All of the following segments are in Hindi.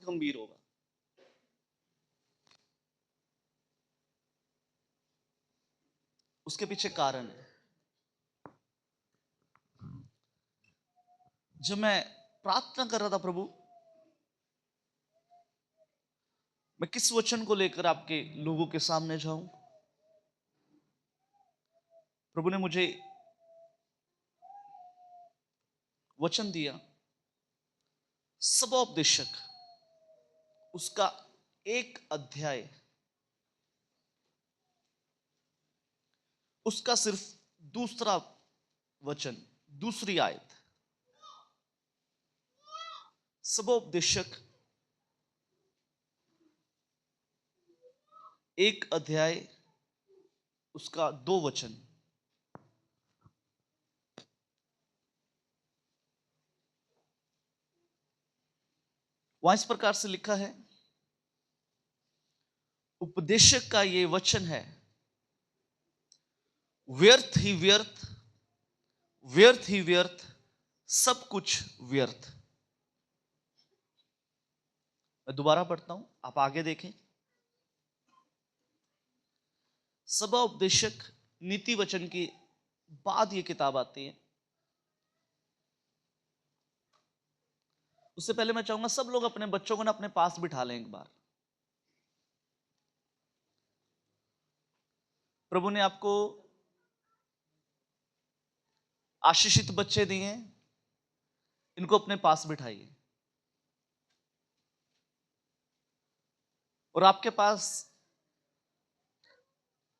बहुत गंभीर होगा। उसके पीछे कारण है। जब मैं प्रार्थना कर रहा था, प्रभु मैं किस वचन को लेकर आपके लोगों के सामने जाऊं, प्रभु ने मुझे वचन दिया, सबोपदेशक उसका एक अध्याय, उसका सिर्फ दूसरा वचन, दूसरी आयत। सबोपदेशक एक अध्याय, उसका 2 वचन। वहां इस प्रकार से लिखा है, उपदेशक का ये वचन है, व्यर्थ ही व्यर्थ, व्यर्थ ही व्यर्थ, सब कुछ व्यर्थ। मैं दोबारा पढ़ता हूं, आप आगे देखें। सभा उपदेशक नीति वचन की बाद ये किताब आती है। उससे पहले मैं चाहूंगा सब लोग अपने बच्चों को ना अपने पास बिठा लें एक बार। प्रभु ने आपको आशीषित बच्चे दिए हैं, इनको अपने पास बिठाइए। और आपके पास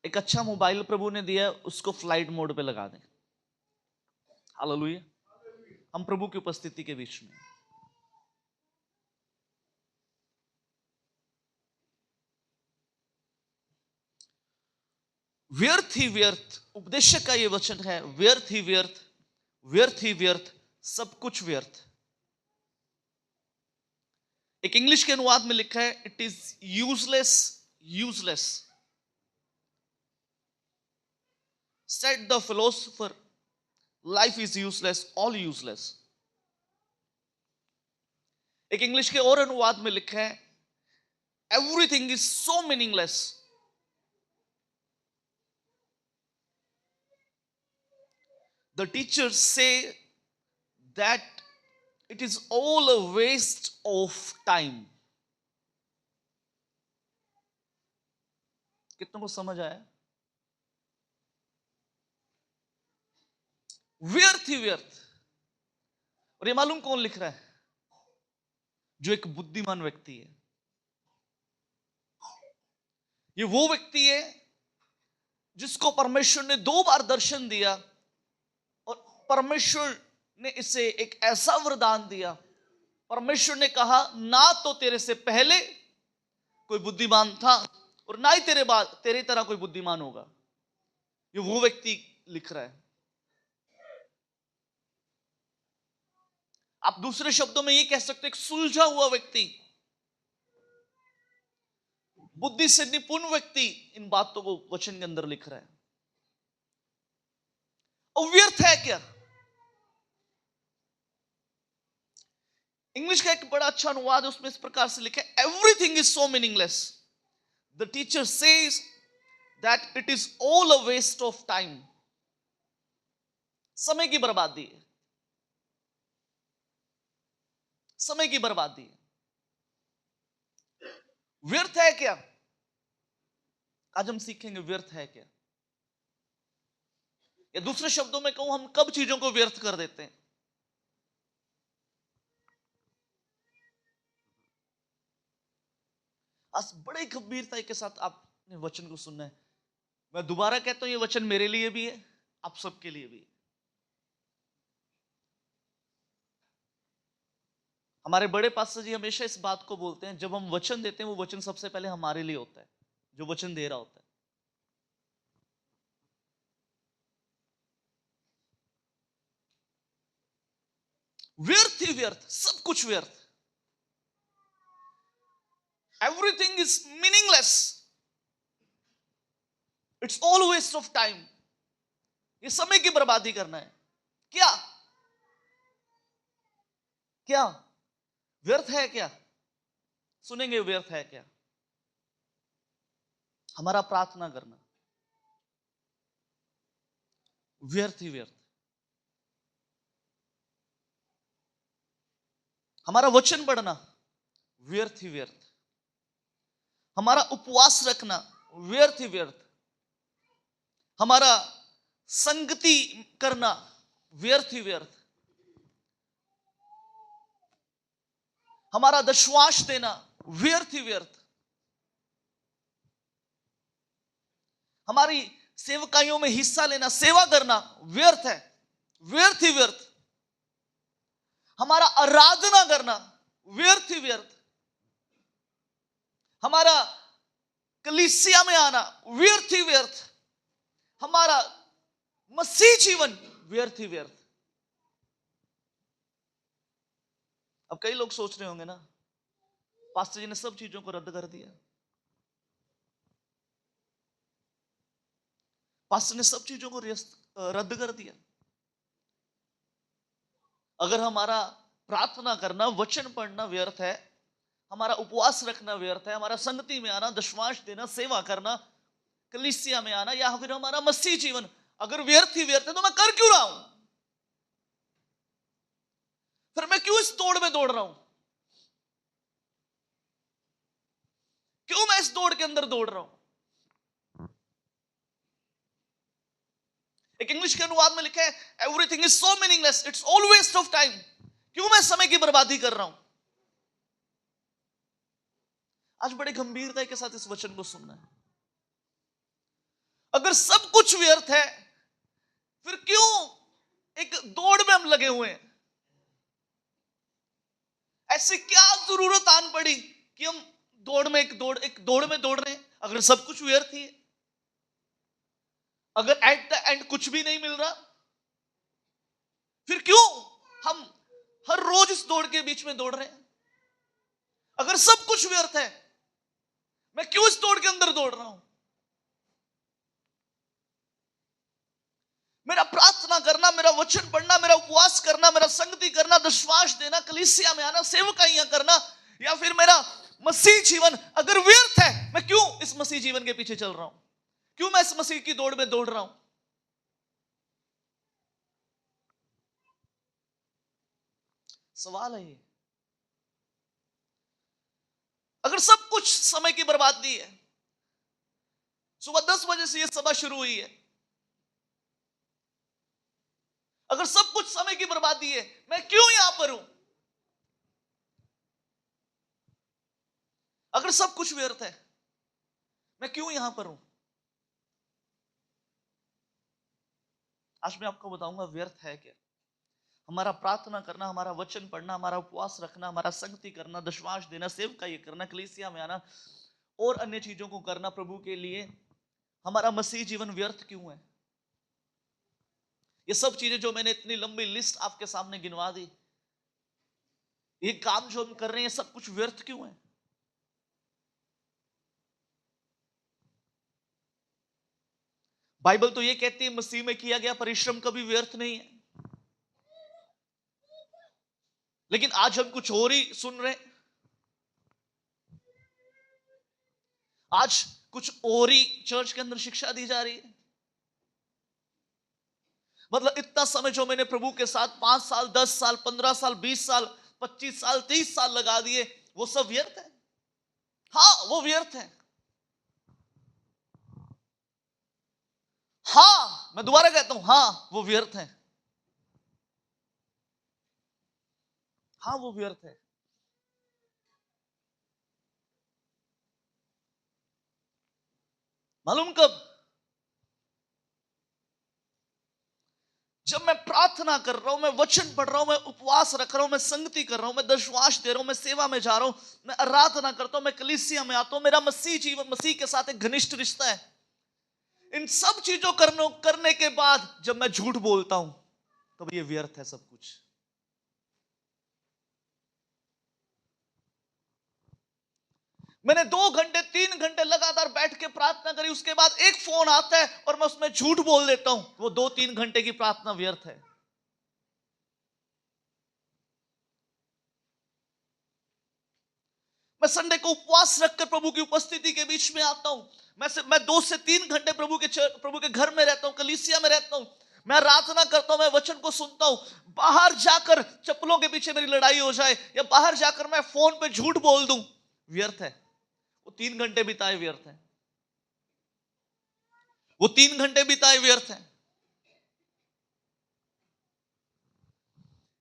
एक अच्छा मोबाइल प्रभु ने दिया, उसको फ्लाइट मोड पे लगा दें। हालेलुया। हम प्रभु की उपस्थिति के बीच में। व्यर्थ ही व्यर्थ, उपदेशक का यह वचन है, व्यर्थ ही व्यर्थ, व्यर्थ ही व्यर्थ, सब कुछ व्यर्थ। एक इंग्लिश के अनुवाद में लिखा है, it is useless, useless. Said the philosopher, life is useless, all useless. एक इंग्लिश के और अनुवाद में लिखा है, everything is so meaningless. The teachers say that it is all a waste of time. कितनों को समझ आया? व्यर्थ ही व्यर्थ। और ये मालूम कौन लिख रहा है? जो एक बुद्धिमान व्यक्ति है। ये वो व्यक्ति है जिसको परमेश्वर ने 2 बार दर्शन दिया और परमेश्वर ने इसे एक ऐसा वरदान दिया। परमेश्वर ने कहा, ना तो तेरे से पहले कोई बुद्धिमान था और ना ही तेरे बाद तेरी तरह कोई बुद्धिमान होगा। ये वो व्यक्ति लिख रहा है। आप दूसरे शब्दों में ये कह सकते, एक सुलझा हुआ व्यक्ति, बुद्धि से निपुण व्यक्ति इन बातों को वचन के अंदर लिख रहा है। और व्यर्थ है क्या? इंग्लिश का एक बड़ा अच्छा अनुवाद है, उसमें इस प्रकार से लिखा है, everything is so meaningless. The teacher says that it is all a waste of time. समय की बर्बादी है, समय की बर्बादी है। व्यर्थ है क्या? आज हम सीखेंगे व्यर्थ है क्या। या दूसरे शब्दों में कहूं, हम कब चीजों को व्यर्थ कर देते हैं। आज बड़े गंभीरता के साथ आपने वचन को सुनना है। मैं दोबारा कहता हूं, ये वचन मेरे लिए भी है, आप सबके लिए भी है। हमारे बड़े पास्टर जी हमेशा इस बात को बोलते हैं, जब हम वचन देते हैं वो वचन सबसे पहले हमारे लिए होता है, जो वचन दे रहा होता है। व्यर्थ ही व्यर्थ, सब कुछ व्यर्थ। Everything is meaningless, it's all waste of time. ये समय की बर्बादी करना है। क्या क्या व्यर्थ है क्या? सुनेंगे व्यर्थ है क्या? हमारा प्रार्थना करना व्यर्थ ही व्यर्थ, हमारा वचन पढ़ना व्यर्थ ही व्यर्थ, हमारा उपवास रखना व्यर्थ ही व्यर्थ, हमारा संगति करना व्यर्थ ही व्यर्थ, हमारा दशवांश देना व्यर्थ ही व्यर्थ, हमारी सेवकाइयों में हिस्सा लेना, सेवा करना व्यर्थ है, व्यर्थ ही व्यर्थ, हमारा आराधना करना व्यर्थ ही व्यर्थ, हमारा कलीसिया में आना व्यर्थ ही व्यर्थ, हमारा मसीह जीवन व्यर्थ ही व्यर्थ। अब कई लोग सोच रहे होंगे ना, पास्टर जी ने सब चीजों को रद्द कर दिया, पास्टर ने सब चीजों को रद्द कर दिया। अगर हमारा प्रार्थना करना, वचन पढ़ना व्यर्थ है, हमारा उपवास रखना व्यर्थ है, हमारा संगति में आना, दशमांश देना, सेवा करना, कलीसिया में आना, या फिर हमारा मसीह जीवन अगर व्यर्थ ही व्यर्थ है, तो मैं कर क्यों रहा हूं? फिर मैं क्यों इस दौड़ में दौड़ रहा हूं? क्यों मैं इस दौड़ के अंदर दौड़ रहा हूं? एक इंग्लिश के अनुवाद में लिखा है, everything is so meaningless, it's all waste of time. क्यों मैं समय की बर्बादी कर रहा हूं? आज बड़े गंभीरता के साथ इस वचन को सुनना है। अगर सब कुछ व्यर्थ है, फिर क्यों एक दौड़ में हम लगे हुए हैं? ऐसी क्या जरूरत आन पड़ी कि हम एक दौड़ में दौड़ रहे हैं? अगर सब कुछ व्यर्थ ही है, अगर एट द एंड कुछ भी नहीं मिल रहा, फिर क्यों हम हर रोज इस दौड़ के बीच में दौड़ रहे हैं? अगर सब कुछ व्यर्थ है, मैं क्यों इस दौड़ के अंदर दौड़ रहा हूं? मेरा प्रार्थना करना, मेरा वचन पढ़ना, मेरा उपवास करना, मेरा संगति करना, दशवांश देना, कलीसिया में आना, सेवकाइयां करना, या फिर मेरा मसीह जीवन अगर व्यर्थ है, मैं क्यों इस मसीह जीवन के पीछे चल रहा हूं? क्यों मैं इस मसीह की दौड़ में दौड़ रहा हूं? सवाल है ये। अगर सब कुछ समय की बर्बादी है, सुबह 10 बजे से यह सभा शुरू हुई है, अगर सब कुछ समय की बर्बादी है, मैं क्यों यहां पर हूं? अगर सब कुछ व्यर्थ है, मैं क्यों यहां पर हूं? आज मैं आपको बताऊंगा व्यर्थ है क्या। हमारा प्रार्थना करना, हमारा वचन पढ़ना, हमारा उपवास रखना, हमारा संगति करना, दशवांश देना, सेवकाई करना, कलीसिया में आना और अन्य चीजों को करना प्रभु के लिए, हमारा मसीह जीवन व्यर्थ क्यों है? ये सब चीजें जो मैंने इतनी लंबी लिस्ट आपके सामने गिनवा दी, ये काम जो हम कर रहे हैं, सब कुछ व्यर्थ क्यों है? बाइबल तो ये कहती है मसीह में किया गया परिश्रम कभी व्यर्थ नहीं है, लेकिन आज हम कुछ और ही सुन रहे हैं। आज कुछ और ही चर्च के अंदर शिक्षा दी जा रही है। मतलब इतना समय जो मैंने प्रभु के साथ 5 साल, 10 साल, 15 साल, 20 साल, 25 साल, 30 साल लगा दिए, वो सब व्यर्थ है? हाँ, वो व्यर्थ है। हाँ, मैं दोबारा कहता हूं, हाँ वो व्यर्थ है। हाँ वो व्यर्थ है। मालूम कब? जब मैं प्रार्थना कर रहा हूं, मैं वचन पढ़ रहा हूं, मैं उपवास रख रहा हूं, मैं संगति कर रहा हूं, मैं दशवांश दे रहा हूं, मैं सेवा में जा रहा हूं, मैं आराधना करता हूं, मैं कलीसिया में आता हूं, मेरा मसीह जीवन, मसीह के साथ एक घनिष्ठ रिश्ता है। इन सब चीजों करने के बाद जब मैं झूठ बोलता हूं, तब ये व्यर्थ है सब कुछ। मैंने 2 घंटे 3 घंटे लगातार बैठ के प्रार्थना करी, उसके बाद एक फोन आता है और मैं उसमें झूठ बोल देता हूं, वो 2-3 घंटे की प्रार्थना व्यर्थ है। मैं संडे को उपवास रखकर प्रभु की उपस्थिति के बीच में आता हूं। मैं 2 से 3 घंटे प्रभु के घर में रहता हूं, कलीसिया में रहता हूं। मैं प्रार्थना करता हूं, मैं वचन को सुनता हूं। बाहर जाकर चप्पलों के पीछे मेरी लड़ाई हो जाए या बाहर जाकर मैं फोन पे झूठ बोल दूं, व्यर्थ है। वो 3 घंटे बिताए व्यर्थ है। वो 3 घंटे बिताए व्यर्थ है।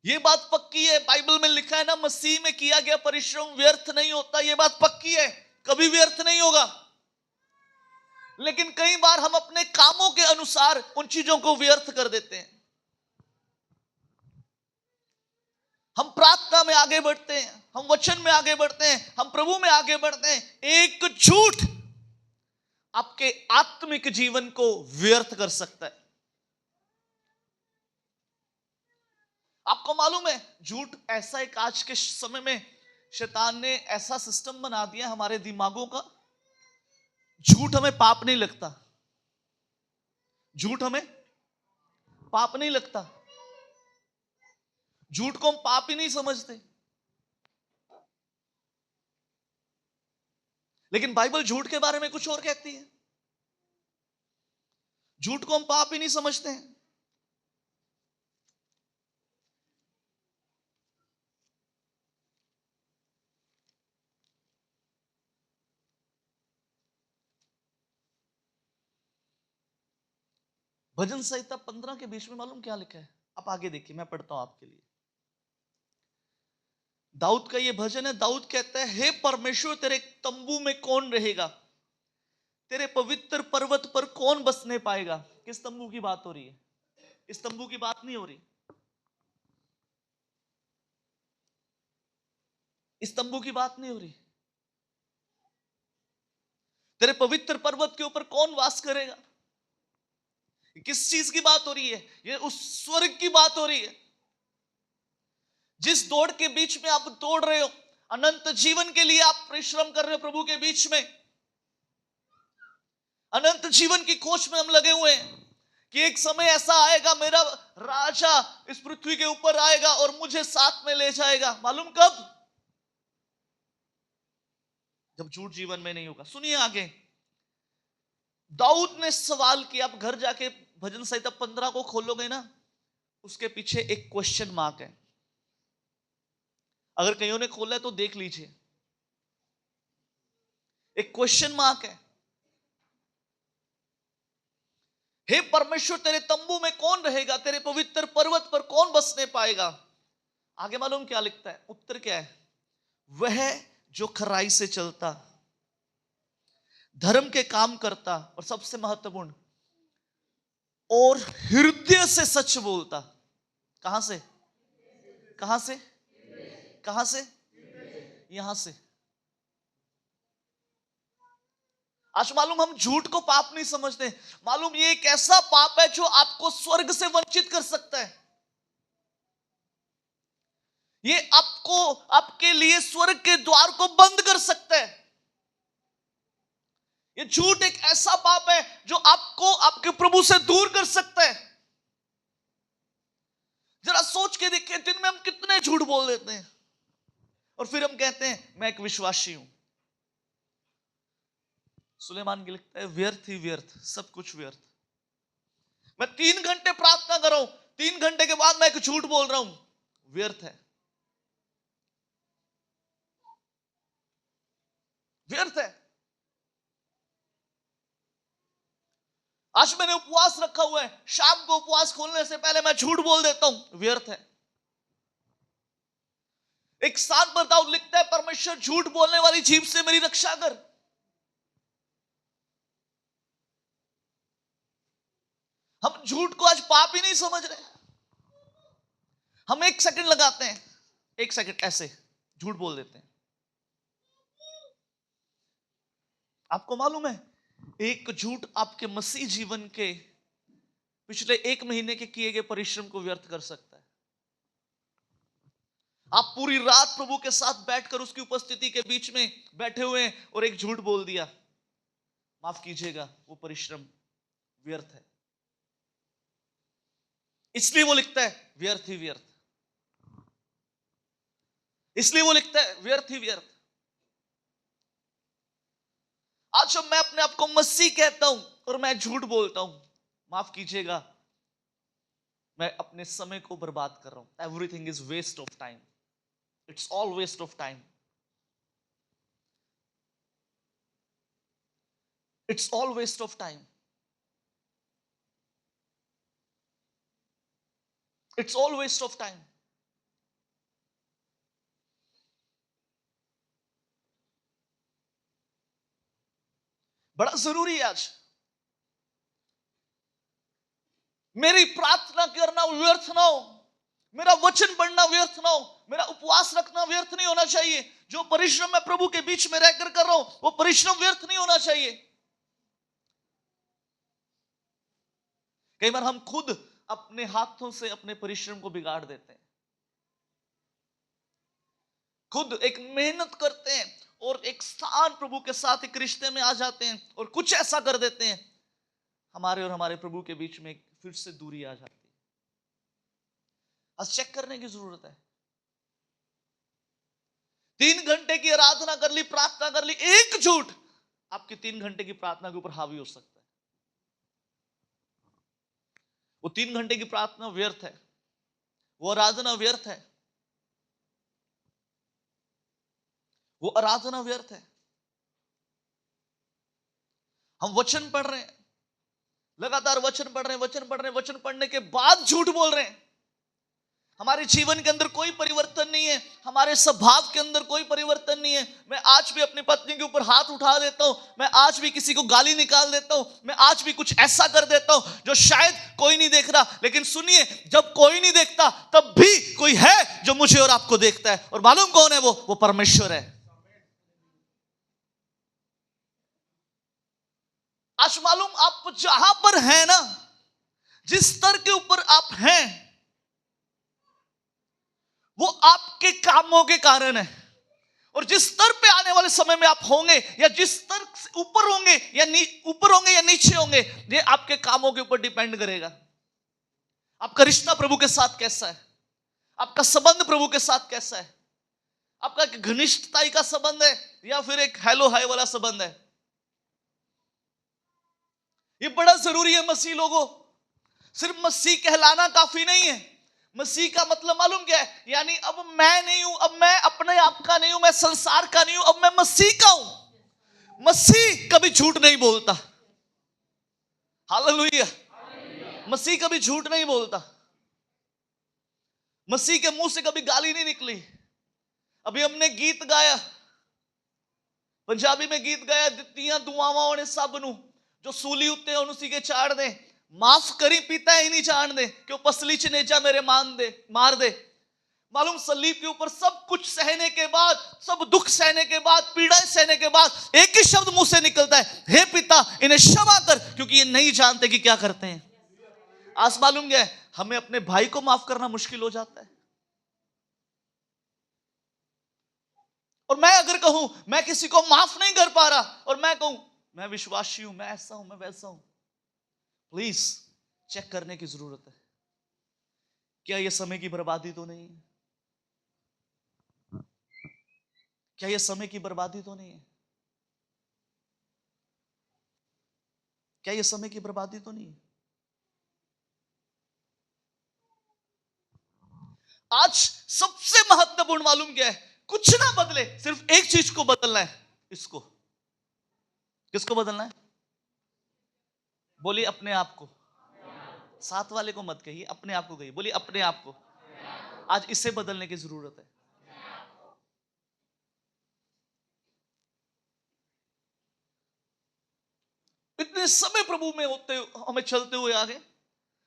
ये बात पक्की है, बाइबल में लिखा है ना, मसीह में किया गया परिश्रम व्यर्थ नहीं होता। ये बात पक्की है, कभी व्यर्थ नहीं होगा। लेकिन कई बार हम अपने कामों के अनुसार उन चीजों को व्यर्थ कर देते हैं। हम प्रार्थना में आगे बढ़ते हैं, हम वचन में आगे बढ़ते हैं, हम प्रभु में आगे बढ़ते हैं। एक झूठ आपके आत्मिक जीवन को व्यर्थ कर सकता है। आपको मालूम है, झूठ ऐसा एक आज के समय में शैतान ने ऐसा सिस्टम बना दिया हमारे दिमागों का, झूठ हमें पाप नहीं लगता। झूठ हमें पाप नहीं लगता। झूठ को हम पाप ही नहीं समझते। लेकिन बाइबल झूठ के बारे में कुछ और कहती है। झूठ को हम पाप ही नहीं समझते हैं। भजन संहिता 15 के बीच में मालूम क्या लिखा है? आप आगे देखिए, मैं पढ़ता हूं आपके लिए। दाऊद का ये भजन है। दाऊद कहता है, हे परमेश्वर, तेरे तंबू में कौन रहेगा? तेरे पवित्र पर्वत पर कौन बसने पाएगा? किस तंबू की बात हो रही है? इस तंबू की बात नहीं हो रही। इस तंबू की बात नहीं हो रही। तेरे पवित्र पर्वत के ऊपर कौन वास करेगा? किस चीज की बात हो रही है? ये उस स्वर्ग की बात हो रही है। जिस दौड़ के बीच में आप दौड़ रहे हो, अनंत जीवन के लिए आप परिश्रम कर रहे हो प्रभु के बीच में, अनंत जीवन की खोज में हम लगे हुए हैं कि एक समय ऐसा आएगा, मेरा राजा इस पृथ्वी के ऊपर आएगा और मुझे साथ में ले जाएगा। मालूम कब? जब झूठ जीवन में नहीं होगा। सुनिए आगे, दाऊद ने सवाल किया। आप घर जाके भजन संहिता 15 को खोलोगे ना, उसके पीछे एक क्वेश्चन मार्क है। अगर कईयों ने खोला है तो देख लीजिए, एक क्वेश्चन मार्क है। हे परमेश्वर, तेरे तंबू में कौन रहेगा? तेरे पवित्र पर्वत पर कौन बसने पाएगा? आगे मालूम क्या लिखता है? उत्तर क्या है? वह जो खराई से चलता, धर्म के काम करता, और सबसे महत्वपूर्ण, और हृदय से सच बोलता। कहां से? कहां से? कहां से? यहां से। आज मालूम हम झूठ को पाप नहीं समझते। मालूम ये एक ऐसा पाप है जो आपको स्वर्ग से वंचित कर सकता है। ये आपको, आपके लिए स्वर्ग के द्वार को बंद कर सकता है। ये झूठ एक ऐसा पाप है जो आपको आपके प्रभु से दूर कर सकता है। जरा सोच के देखिए, दिन में हम कितने झूठ बोल देते हैं और फिर हम कहते हैं मैं एक विश्वासी हूं। सुलेमान की लिखता है, व्यर्थ ही व्यर्थ, सब कुछ व्यर्थ। मैं 3 घंटे प्रार्थना कर रहा हूं, 3 घंटे के बाद मैं एक झूठ बोल रहा हूं, व्यर्थ है। व्यर्थ है। आज मैंने उपवास रखा हुआ है, शाम को उपवास खोलने से पहले मैं झूठ बोल देता हूं, व्यर्थ है। एक स्थान पर दाऊद लिखता है, परमेश्वर झूठ बोलने वाली जीभ से मेरी रक्षा कर। हम झूठ को आज पाप ही नहीं समझ रहे। हम 1 सेकंड लगाते हैं, 1 सेकंड ऐसे झूठ बोल देते हैं। आपको मालूम है, एक झूठ आपके मसीह जीवन के पिछले 1 महीने के किए गए परिश्रम को व्यर्थ कर सकता है। आप पूरी रात प्रभु के साथ बैठकर उसकी उपस्थिति के बीच में बैठे हुए हैं और एक झूठ बोल दिया, माफ कीजिएगा, वो परिश्रम व्यर्थ है। इसलिए वो लिखता है व्यर्थ ही व्यर्थ। इसलिए वो लिखता है व्यर्थ ही व्यर्थ। आज जब मैं अपने आप को मसीह कहता हूं और मैं झूठ बोलता हूं, माफ कीजिएगा, मैं अपने समय को बर्बाद कर रहा हूं। Everything is waste of time, it's all waste of time, it's all waste of time, it's all waste of time. बड़ा जरूरी है आज मेरी प्रार्थना करना व्यर्थ ना हो, मेरा वचन पढ़ना व्यर्थ ना हो, मेरा उपवास रखना व्यर्थ नहीं होना चाहिए। जो परिश्रम मैं प्रभु के बीच में रहकर कर रहा हूं वो परिश्रम व्यर्थ नहीं होना चाहिए। कई बार हम खुद अपने हाथों से अपने परिश्रम को बिगाड़ देते हैं, खुद एक मेहनत करते हैं और एक स्थान प्रभु के साथ एक रिश्ते में आ जाते हैं और कुछ ऐसा कर देते हैं, हमारे और हमारे प्रभु के बीच में फिर से दूरी आ जाती है। आज चेक करने की जरूरत है। 3 घंटे की आराधना कर ली, प्रार्थना कर ली, एक झूठ आपकी 3 घंटे की प्रार्थना के ऊपर हावी हो सकता है। वो 3 घंटे की प्रार्थना व्यर्थ है, वो आराधना व्यर्थ है, वो आराधना व्यर्थ है। हम वचन पढ़ रहे हैं, लगातार वचन पढ़ रहे हैं, वचन पढ़ रहे हैं, वचन पढ़ने के बाद झूठ बोल रहे हैं। हमारे जीवन के अंदर कोई परिवर्तन नहीं है, हमारे स्वभाव के अंदर कोई परिवर्तन नहीं है। मैं आज भी अपनी पत्नी के ऊपर हाथ उठा देता हूं, मैं आज भी किसी को गाली निकाल देता हूं, मैं आज भी कुछ ऐसा कर देता हूं जो शायद कोई नहीं देख रहा। लेकिन सुनिए, जब कोई नहीं देखता तब भी कोई है जो मुझे और आपको देखता है, और मालूम कौन है? वो परमेश्वर है। आज मालूम आप जहां पर हैं ना, जिस स्तर के ऊपर आप हैं, वो आपके कामों के कारण है। और जिस स्तर पे आने वाले समय में आप होंगे, या जिस स्तर से ऊपर होंगे या ऊपर होंगे या नीचे होंगे, ये आपके कामों के ऊपर डिपेंड करेगा। आपका रिश्ता प्रभु के साथ कैसा है, आपका संबंध प्रभु के साथ कैसा है, आपका एक घनिष्ठताई का संबंध है या फिर एक हेलो हाय वाला संबंध है। ये बड़ा जरूरी है मसीह लोगों। सिर्फ मसीह कहलाना काफी नहीं है। मसीह का मतलब मालूम क्या है? यानी अब मैं नहीं हूं, अब मैं अपने आप का नहीं हूं, मैं संसार का नहीं हूं, अब मैं मसीह का हूं। मसीह कभी झूठ नहीं बोलता। हालेलुया। मसीह कभी झूठ नहीं बोलता। मसीह के मुंह से कभी गाली नहीं निकली। अभी हमने गीत गाया, पंजाबी में गीत गाया, दित्तियां दुआवां उन्हें सब नू जो सूली उत्ते उन उसी के चाड़ दे, माफ करी पीता ही नहीं जान दे, क्यों पसली च नेजा मेरे मार दे। मालूम, सलीब के ऊपर सब कुछ सहने के बाद, सब दुख सहने के बाद, पीड़ाएं सहने के बाद एक ही शब्द मुंह से निकलता है, हे पिता इन्हें क्षमा कर, क्योंकि ये नहीं जानते कि क्या करते हैं। आज मालूम क्या है? हमें अपने भाई को माफ करना मुश्किल हो जाता है। और मैं अगर कहूं मैं किसी को माफ नहीं कर पा रहा, और मैं कहूं मैं विश्वासी हूं, मैं ऐसा हूं, मैं वैसा हूं, प्लीज चेक करने की जरूरत है। क्या यह समय की बर्बादी तो नहीं है? क्या यह समय की बर्बादी तो नहीं है? क्या यह समय की बर्बादी तो नहीं है? आज सबसे महत्वपूर्ण मालूम क्या है? कुछ ना बदले, सिर्फ एक चीज को बदलना है। इसको, किसको बदलना है? बोलिए अपने आप को। साथ वाले को मत कहिए, अपने आप को कहिए। बोलिए अपने आप को। आज इसे बदलने की जरूरत है। इतने समय प्रभु में होते हमें चलते हुए आगे,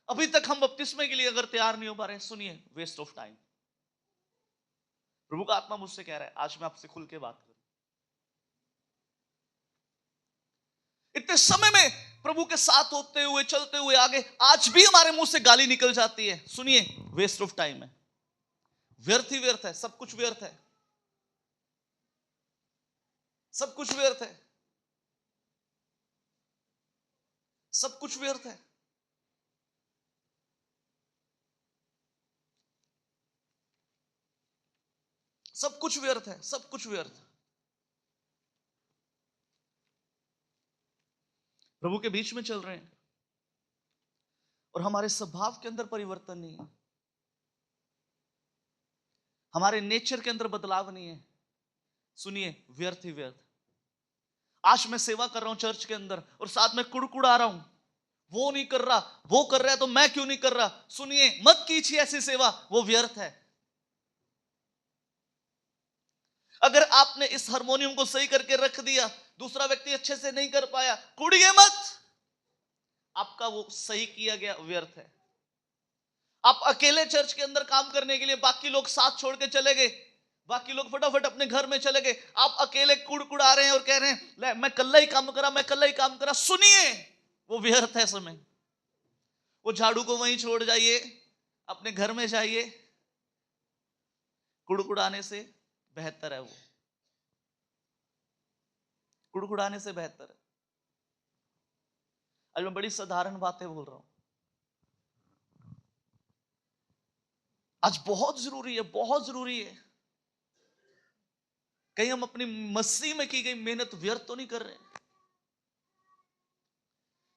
अभी तक हम बपतिस्मे के लिए अगर तैयार नहीं हो पा रहे, सुनिए, वेस्ट ऑफ टाइम। प्रभु का आत्मा मुझसे कह रहा है, आज मैं आपसे खुल के बात करूं। इतने समय में प्रभु के साथ होते हुए चलते हुए आगे, आज भी हमारे मुंह से गाली निकल जाती है। सुनिए, वेस्ट ऑफ टाइम है, व्यर्थ ही व्यर्थ है, सब कुछ व्यर्थ है, सब कुछ व्यर्थ है, सब कुछ व्यर्थ है। सब कुछ व्यर्थ है, सब कुछ व्यर्थ। प्रभु के बीच में चल रहे हैं और हमारे स्वभाव के अंदर परिवर्तन नहीं है, हमारे नेचर के अंदर बदलाव नहीं है, सुनिए, व्यर्थ ही व्यर्थ। आज मैं सेवा कर रहा हूं चर्च के अंदर और साथ में कुड़कुड़ा रहा हूं, वो नहीं कर रहा, वो कर रहा है तो मैं क्यों नहीं कर रहा। सुनिए, मत कीजिए ऐसी सेवा, वो व्यर्थ है। अगर आपने इस हारमोनियम को सही करके रख दिया, दूसरा व्यक्ति अच्छे से नहीं कर पाया, कुड़िए मत, आपका वो सही किया गया व्यर्थ है। आप अकेले चर्च के अंदर काम करने के लिए बाकी लोग साथ छोड़ के चले गए, बाकी लोग फटाफट अपने घर में चले गए, आप अकेले कुड़कुड़ा रहे हैं और कह रहे हैं ले मैं कल्ला ही काम करा, मैं कल्ला ही काम करा। सुनिए, वो व्यर्थ है समय। वो झाड़ू को वहीं छोड़ जाइए, अपने घर में जाइए, कुड़कुड़ाने से बेहतर है, वो कुड़कुड़ाने से बेहतर है। आज मैं बड़ी साधारण बातें बोल रहा हूं, आज बहुत जरूरी है, बहुत जरूरी है। कहीं हम अपनी मसीह में की गई मेहनत व्यर्थ तो नहीं कर रहे,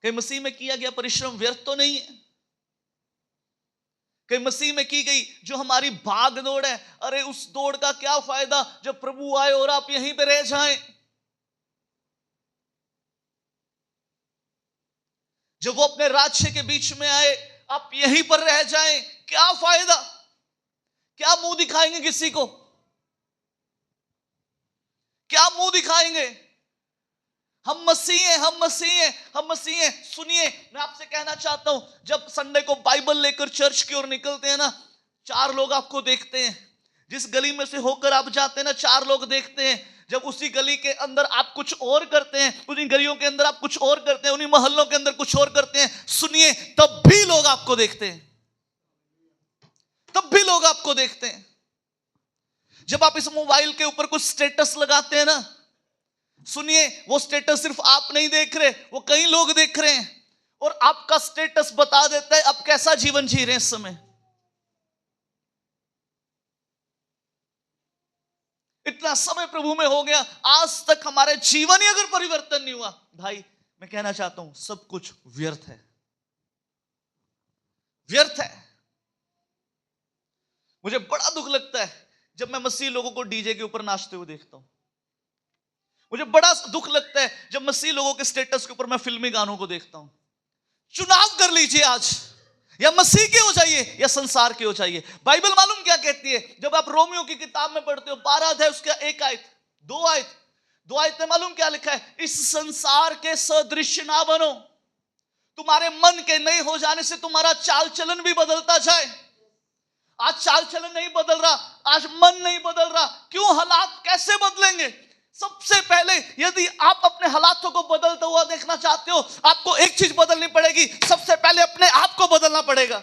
कहीं मसीह में किया गया परिश्रम व्यर्थ तो नहीं है, कहीं मसीह में की गई जो हमारी भाग दौड़ है, अरे उस दौड़ का क्या फायदा जब प्रभु आए और आप यहीं पे रह जाएं, जब वो अपने राज्य के बीच में आए आप यहीं पर रह जाएं, क्या फायदा, क्या मुंह दिखाएंगे किसी को, क्या मुंह दिखाएंगे। हम मसीह हैं, हम मसीह हैं, हम मसीह हैं। सुनिए, मैं आपसे कहना चाहता हूं, जब संडे को बाइबल लेकर चर्च की ओर निकलते हैं ना, 4 लोग आपको देखते हैं। जिस गली में से होकर आप जाते हैं ना, 4 लोग देखते हैं। जब उसी गली के अंदर आप कुछ और करते हैं, उन्हीं गलियों के अंदर आप कुछ और करते हैं, उन्हीं मोहल्लों के अंदर कुछ और करते हैं, सुनिए, तब भी लोग आपको देखते हैं, तब भी लोग आपको देखते हैं। जब आप इस मोबाइल के ऊपर कुछ स्टेटस लगाते हैं ना, सुनिए, वो स्टेटस सिर्फ आप नहीं देख रहे, वो कई लोग देख रहे हैं, और आपका स्टेटस बता देता है आप कैसा जीवन जी रहे हैं इस समय। इतना समय प्रभु में हो गया, आज तक हमारे जीवन ही अगर परिवर्तन नहीं हुआ, भाई मैं कहना चाहता हूं सब कुछ व्यर्थ है, व्यर्थ है। मुझे बड़ा दुख लगता है जब मैं मसीह लोगों को डीजे के ऊपर नाचते हुए देखता हूं। मुझे बड़ा दुख लगता है जब मसीह लोगों के स्टेटस के ऊपर मैं फिल्मी गानों को देखता हूं। चुनाव कर लीजिए आज, या मसीह के हो जाइए या संसार के हो जाइए। बाइबल मालूम क्या कहती है, जब आप रोमियो की किताब में पढ़ते हो 12 अध्याय उसका 1 आयत 2 आयत में मालूम क्या लिखा है, इस संसार के सदृश ना बनो। तुम्हारे मन के नहीं हो जाने से तुम्हारा चाल चलन भी बदलता जाए। आज चाल चलन नहीं बदल रहा, आज मन नहीं बदल रहा, क्यों? हालात कैसे बदलेंगे? सबसे पहले यदि आप अपने हालातों को बदलता हुआ देखना चाहते हो, आपको एक चीज बदलनी पड़ेगी, सबसे पहले अपने आप को बदलना पड़ेगा।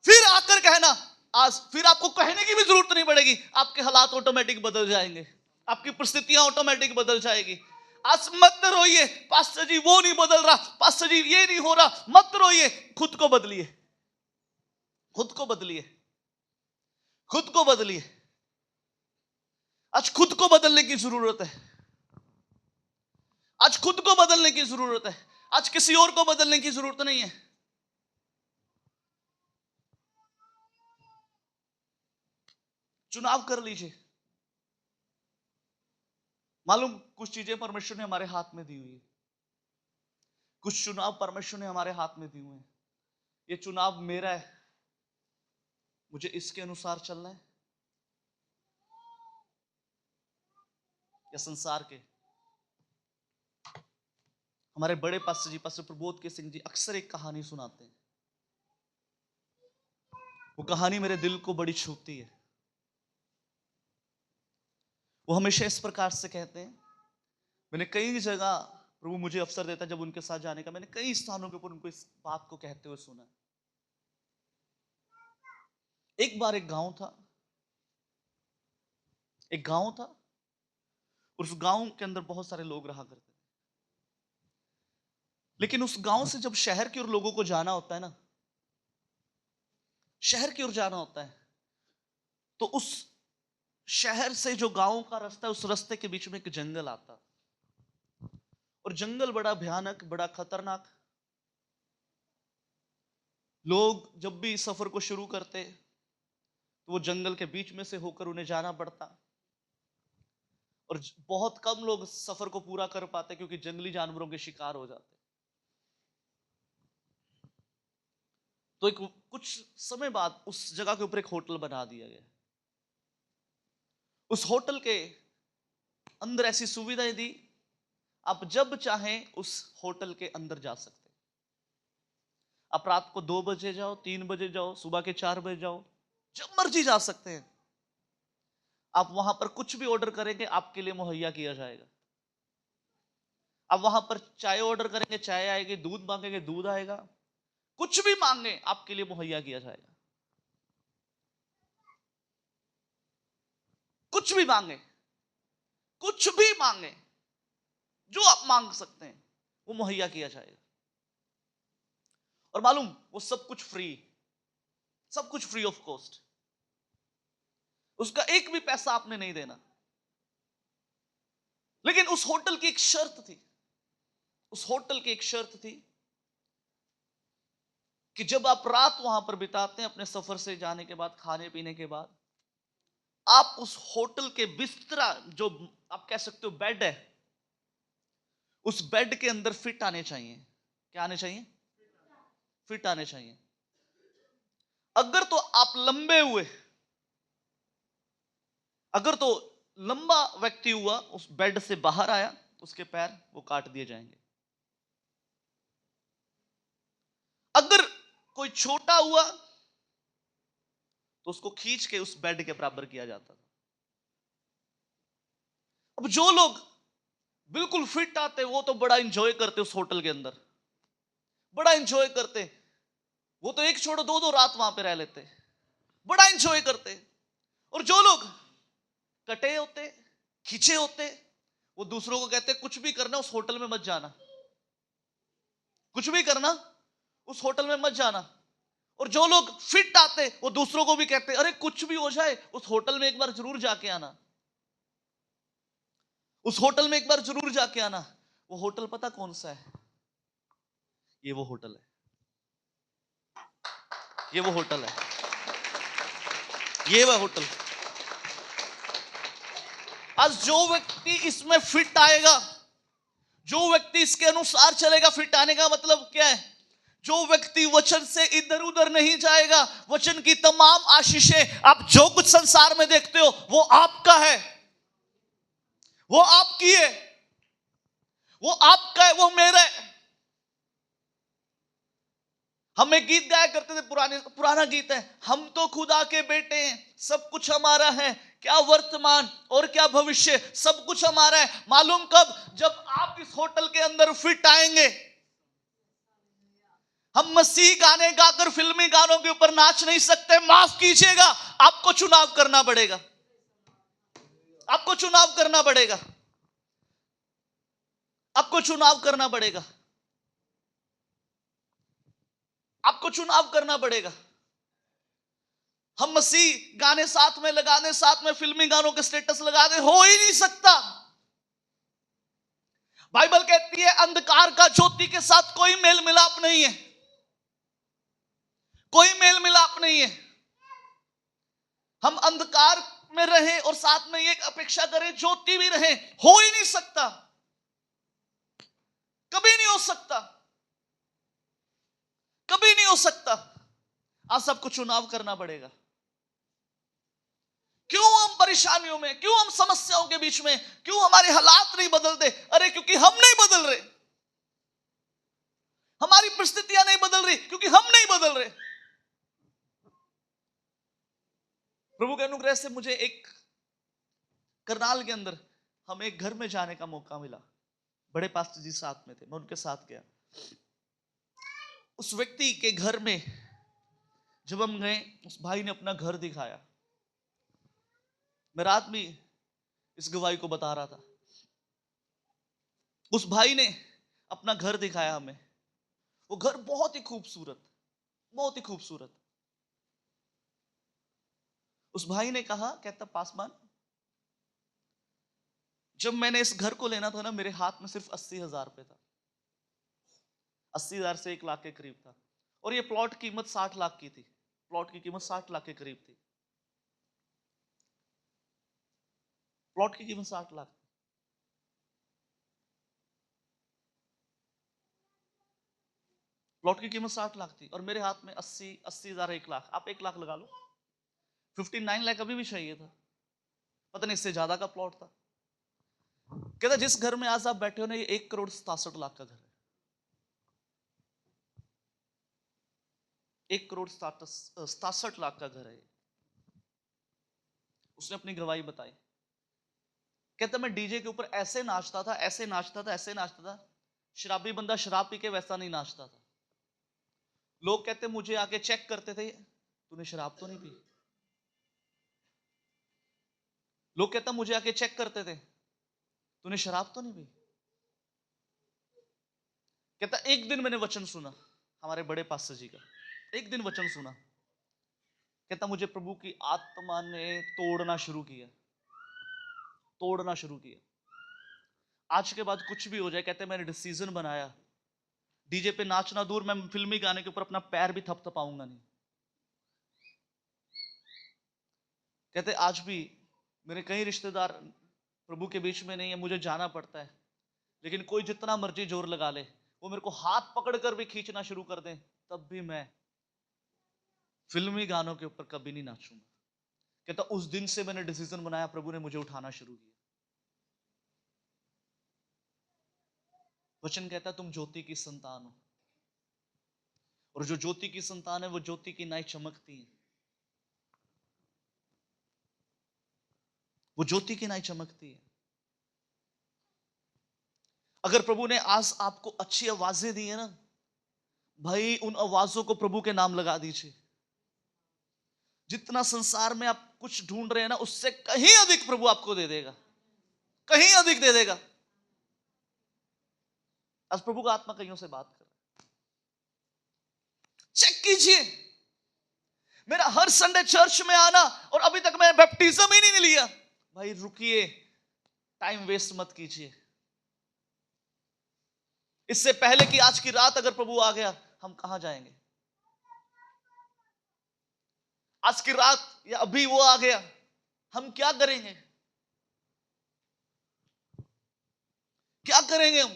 फिर आकर कहना, आज फिर आपको कहने की भी जरूरत नहीं पड़ेगी, आपके हालात ऑटोमेटिक बदल जाएंगे, आपकी परिस्थितियां ऑटोमेटिक बदल जाएगी। आज मत रोइए, पास्टर जी वो नहीं बदल रहा, पास्टर जी ये नहीं हो रहा, मत रोइए, खुद को बदलिए, खुद को बदलिए, खुद को बदलिए। आज खुद को बदलने की जरूरत है, आज खुद को बदलने की जरूरत है, आज किसी और को बदलने की जरूरत नहीं है। चुनाव कर लीजिए। मालूम, कुछ चीजें परमेश्वर ने हमारे हाथ में दी हुई है, कुछ चुनाव परमेश्वर ने हमारे हाथ में दिए हुए हैं। ये चुनाव मेरा है, मुझे इसके अनुसार चलना है या संसार के। हमारे बड़े पास्टर जी, पास्टर प्रबोध के सिंह जी अक्सर एक कहानी सुनाते हैं, वो कहानी मेरे दिल को बड़ी छूती है। वो हमेशा इस प्रकार से कहते हैं, मैंने कई जगह, प्रभु मुझे अवसर देता जब उनके साथ जाने का, मैंने कई स्थानों के ऊपर उनको इस बात को कहते हुए सुना। एक बार एक गांव था, एक गांव था, उस गांव के अंदर बहुत सारे लोग रहा करते थे। लेकिन उस गांव से जब शहर की ओर लोगों को जाना होता है ना, शहर की ओर जाना होता है, तो उस शहर से जो गांव का रास्ता है, उस रास्ते के बीच में एक जंगल आता, और जंगल बड़ा भयानक, बड़ा खतरनाक। लोग जब भी सफर को शुरू करते तो वो जंगल के बीच में से होकर उन्हें जाना पड़ता, और बहुत कम लोग सफर को पूरा कर पाते क्योंकि जंगली जानवरों के शिकार हो जाते। तो एक कुछ समय बाद उस जगह के ऊपर एक होटल बना दिया गया। उस होटल के अंदर ऐसी सुविधाएं दी, आप जब चाहें उस होटल के अंदर जा सकते। आप रात को 2 बजे जाओ, 3 बजे जाओ, सुबह के 4 बजे जाओ, जब मर्जी जा सकते हैं। आप वहां पर कुछ भी ऑर्डर करेंगे आपके लिए मुहैया किया जाएगा। आप वहां पर चाय ऑर्डर करेंगे, चाय आएगी, दूध मांगेंगे, दूध आएगा, कुछ भी मांगे आपके लिए मुहैया किया जाएगा। कुछ भी मांगे, कुछ भी मांगे, जो आप मांग सकते हैं वो मुहैया किया जाएगा। और मालूम, वो सब कुछ फ्री, सब कुछ फ्री ऑफ कॉस्ट। उसका एक भी पैसा आपने नहीं देना। लेकिन उस होटल की एक शर्त थी, उस होटल की एक शर्त थी कि जब आप रात वहां पर बिताते हैं अपने सफर से जाने के बाद, खाने पीने के बाद, आप उस होटल के बिस्तरा, जो आप कह सकते हो बेड है, उस बेड के अंदर फिट आने चाहिए। क्या आने चाहिए? फिट आने चाहिए। अगर तो आप लंबे हुए, अगर तो लंबा व्यक्ति हुआ, उस बेड से बाहर आया, उसके पैर वो काट दिए जाएंगे। अगर कोई छोटा हुआ तो उसको खींच के उस बेड के बराबर किया जाता था। अब जो लोग बिल्कुल फिट आते वो तो बड़ा एंजॉय करते, उस होटल के अंदर बड़ा एंजॉय करते। वो तो एक छोड़ो, 2-2 रात वहां पे रह लेते, बड़ा एंजॉय करते। और जो लोग कटे होते, खींचे होते, वो दूसरों को कहते कुछ भी करना उस होटल में मत जाना, कुछ भी करना उस होटल में मत जाना। और जो लोग फिट आते वो दूसरों को भी कहते अरे कुछ भी हो जाए उस होटल में एक बार जरूर जाके आना, उस होटल में एक बार जरूर जाके आना। वो होटल पता कौन सा है? ये वो होटल है, ये वो होटल है, ये वह होटल। आज जो व्यक्ति इसमें फिट आएगा, जो व्यक्ति इसके अनुसार चलेगा, फिट आने का मतलब क्या है? जो व्यक्ति वचन से इधर उधर नहीं जाएगा, वचन की तमाम आशीषें, आप जो कुछ संसार में देखते हो वो आपका है, वो आपकी है, वो आपका है, वो मेरा है। हम एक गीत गाया करते थे, पुराना गीत है, हम तो खुदा के बेटे हैं, सब कुछ हमारा है, क्या वर्तमान और क्या भविष्य, सब कुछ हमारा है। मालूम कब? जब आप इस होटल के अंदर फिट आएंगे। हम मसीह गाने गाकर फिल्मी गानों के ऊपर नाच नहीं सकते, माफ कीजिएगा, आपको चुनाव करना पड़ेगा, आपको चुनाव करना पड़ेगा, आपको चुनाव करना पड़ेगा, आपको चुनाव करना पड़ेगा। हम मसीह गाने साथ में लगा दें, साथ में फिल्मी गानों के स्टेटस लगा दें, हो ही नहीं सकता। बाइबल कहती है अंधकार का ज्योति के साथ कोई मेल मिलाप नहीं है, कोई मेल मिलाप नहीं है। हम अंधकार में रहें और साथ में एक अपेक्षा करें ज्योति भी रहे, हो ही नहीं सकता, कभी नहीं हो सकता, कभी नहीं हो सकता। आज सबको चुनाव करना पड़ेगा। क्यों हम परेशानियों में, क्यों हम समस्याओं के बीच में, क्यों हमारे हालात नहीं बदलते? अरे क्योंकि हम नहीं बदल रहे, हमारी परिस्थितियां नहीं बदल रही क्योंकि हम नहीं बदल रहे। प्रभु के अनुग्रह से मुझे एक करनाल के अंदर हमें एक घर में जाने का मौका मिला। बड़े पास्टर जी साथ में थे, मैं उनके साथ गया। उस व्यक्ति के घर में जब हम गए, उस भाई ने अपना घर दिखाया। मैं रात में इस गवाही को बता रहा था। उस भाई ने अपना घर दिखाया हमें। वो घर बहुत ही खूबसूरत, बहुत ही खूबसूरत। उस भाई ने कहा, कहता पासवान, जब मैंने इस घर को लेना था ना, मेरे हाथ में सिर्फ 80,000 रुपए था। 80,000 से 1 लाख के करीब था। और ये प्लॉट कीमत 60 लाख की थी। प्लॉट की कीमत 60 लाख के करीब थी। प्लॉट की कीमत 60 लाख। प्लॉट की कीमत 60 लाख थी और मेरे हाथ में 80,000 1 लाख। आप 1 लाख लगा लो, 59 लाख अभी भी चाहिए था। पता नहीं इससे ज्यादा का प्लॉट था। कहता जिस घर में आज आप बैठे हो ना, ये 1,67,00,000 का घर है। 1,67,00,000 का घर है। उसने अपनी गवाही बताई। कहता मैं डीजे के ऊपर ऐसे नाचता था, ऐसे नाचता था, ऐसे नाचता था, शराबी बंदा शराब पी के वैसा नहीं नाचता था। लोग कहते मुझे आके चेक करते थे, तूने शराब तो नहीं पी। लोग कहता मुझे आके चेक करते थे, तूने शराब तो नहीं पी। कहता एक दिन मैंने वचन सुना हमारे बड़े पास्टर जी का। एक दिन वचन सुना। कहता मुझे प्रभु की आत्मा ने तोड़ना शुरू किया, तोड़ना शुरू किया। आज के बाद कुछ भी हो जाए, कहते मैंने डिसीजन बनाया, डीजे पे नाचना दूर, मैं फिल्मी गाने के ऊपर अपना पैर भी थपथपाऊंगा नहीं। कहते आज भी मेरे कई रिश्तेदार प्रभु के बीच में नहीं है, मुझे जाना पड़ता है, लेकिन कोई जितना मर्जी जोर लगा ले, वो मेरे को हाथ पकड़कर भी खींचना शुरू कर दे, तब भी मैं फिल्मी गानों के ऊपर कभी नहीं नाचूंगा। कहता उस दिन से मैंने डिसीजन बनाया, प्रभु ने मुझे उठाना शुरू किया। वचन कहता तुम ज्योति की संतान हो, और जो ज्योति की संतान है वो ज्योति की नाई चमकती है। वो ज्योति की नाई चमकती है। अगर प्रभु ने आज आपको अच्छी आवाजें दी है ना भाई, उन आवाजों को प्रभु के नाम लगा दीजिए। जितना संसार में आप कुछ ढूंढ रहे हैं ना, उससे कहीं अधिक प्रभु आपको दे देगा, कहीं अधिक दे देगा। आज प्रभु का आत्मा कईयों से बात कर रहा है। चेक कीजिए, मेरा हर संडे चर्च में आना और अभी तक मैं बैप्टिज्म ही नहीं लिया। भाई रुकिए, टाइम वेस्ट मत कीजिए। इससे पहले कि आज की रात अगर प्रभु आ गया, हम कहां जाएंगे? आज की रात या अभी वो आ गया, हम क्या करेंगे? क्या करेंगे हम?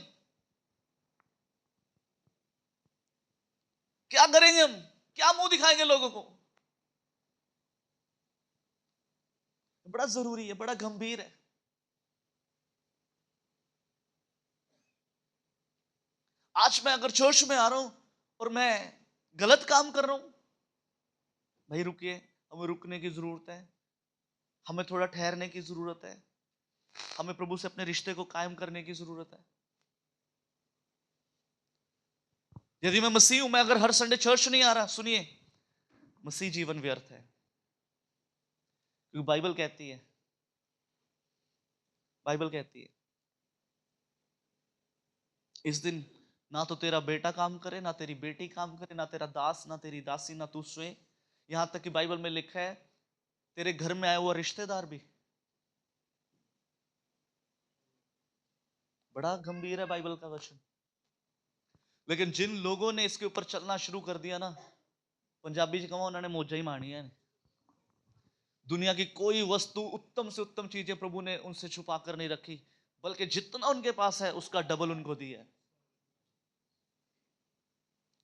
क्या करेंगे हम? क्या मुंह दिखाएंगे लोगों को? बड़ा जरूरी है, बड़ा गंभीर है। आज मैं अगर चर्च में आ रहा हूं और मैं गलत काम कर रहा हूं, भाई रुकिए, हमें रुकने की जरूरत है, हमें थोड़ा ठहरने की जरूरत है, हमें प्रभु से अपने रिश्ते को कायम करने की जरूरत है। यदि मैं मसीह हूं, मैं अगर हर संडे चर्च नहीं आ रहा, सुनिए, मसीह जीवन व्यर्थ है। क्योंकि बाइबल कहती है, बाइबल कहती है इस दिन ना तो तेरा बेटा काम करे, ना तेरी बेटी काम करे, ना तेरा दास, ना तेरी दासी, ना तू सोए। यहां तक कि बाइबल में लिखा है तेरे घर में आया हुआ रिश्तेदार भी। बड़ा गंभीर है बाइबल का वचन। लेकिन जिन लोगों ने इसके ऊपर चलना शुरू कर दिया ना, पंजाबी च कहो उन्होंने मौजा ही मानी है। दुनिया की कोई वस्तु, उत्तम से उत्तम चीजें प्रभु ने उनसे छुपा कर नहीं रखी, बल्कि जितना उनके पास है उसका डबल उनको दिया है।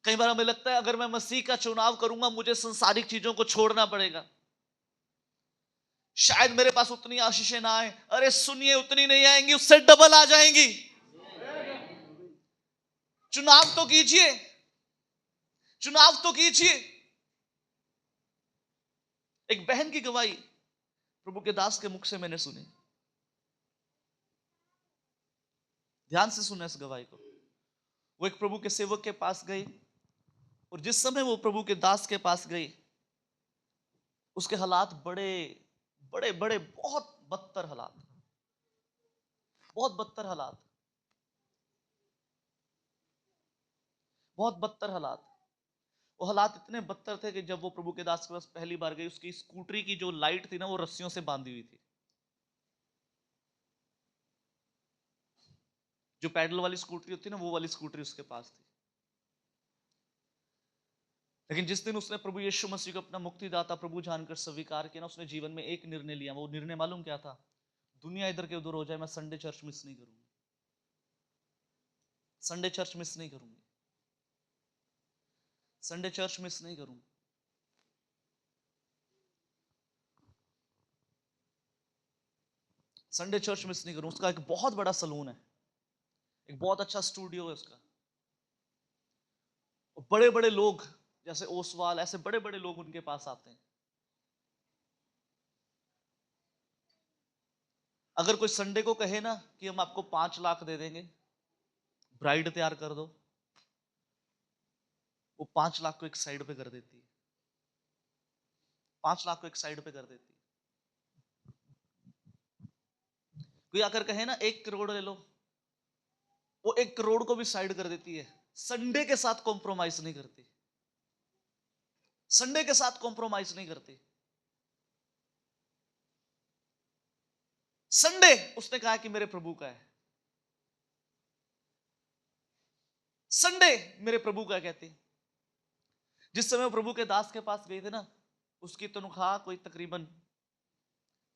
कई बार हमें लगता है अगर मैं मसीह का चुनाव करूंगा, मुझे संसारिक चीजों को छोड़ना पड़ेगा, शायद मेरे पास उतनी आशीषें ना आए। अरे सुनिए, उतनी नहीं आएंगी, उससे डबल आ जाएंगी। चुनाव तो कीजिए, चुनाव तो कीजिए। एक बहन की गवाही प्रभु के दास के मुख से मैंने सुनी। ध्यान से सुना इस गवाही को। वो एक प्रभु के सेवक के पास गई, और जिस समय वो प्रभु के दास के पास गई, उसके हालात बड़े बड़े बड़े बहुत बदतर हालात, बहुत बदतर हालात, बहुत बदतर हालात। वो हालात इतने बदतर थे कि जब वो प्रभु के दास के पास पहली बार गई, उसकी स्कूटरी की जो लाइट थी ना, वो रस्सियों से बांधी हुई थी। जो पैडल वाली स्कूटरी होती है ना, वो वाली स्कूटरी उसके पास थी। लेकिन जिस दिन उसने प्रभु यीशु मसीह को अपना मुक्तिदाता प्रभु जानकर स्वीकार किया ना, उसने जीवन में एक निर्णय लिया। वो निर्णय मालूम क्या था? दुनिया इधर के उधर हो जाए, मैं संडे चर्च मिस नहीं करूंगी, संडे चर्च मिस नहीं करूंगी, संडे चर्च मिस नहीं करूंगी। संडे चर्च मिस नहीं करूं। उसका एक बहुत बड़ा सलून है, एक बहुत अच्छा स्टूडियो है उसका, और बड़े बड़े लोग जैसे ओसवाल, ऐसे बड़े बड़े लोग उनके पास आते हैं। अगर कोई संडे को कहे ना कि हम आपको 5 लाख दे देंगे, ब्राइड तैयार कर दो, वो 5 लाख को एक साइड पे कर देती है, 5 लाख को एक साइड पे कर देती है। कोई आकर कहे ना 1 करोड़ ले लो, वो 1 करोड़ को भी साइड कर देती है। संडे के साथ कॉम्प्रोमाइज नहीं करती, संडे के साथ कॉम्प्रोमाइज नहीं करती। संडे उसने कहा कि मेरे प्रभु का है, संडे मेरे प्रभु का कहती। जिस समय प्रभु के दास के पास गए थे ना, उसकी तनख्वाह कोई तकरीबन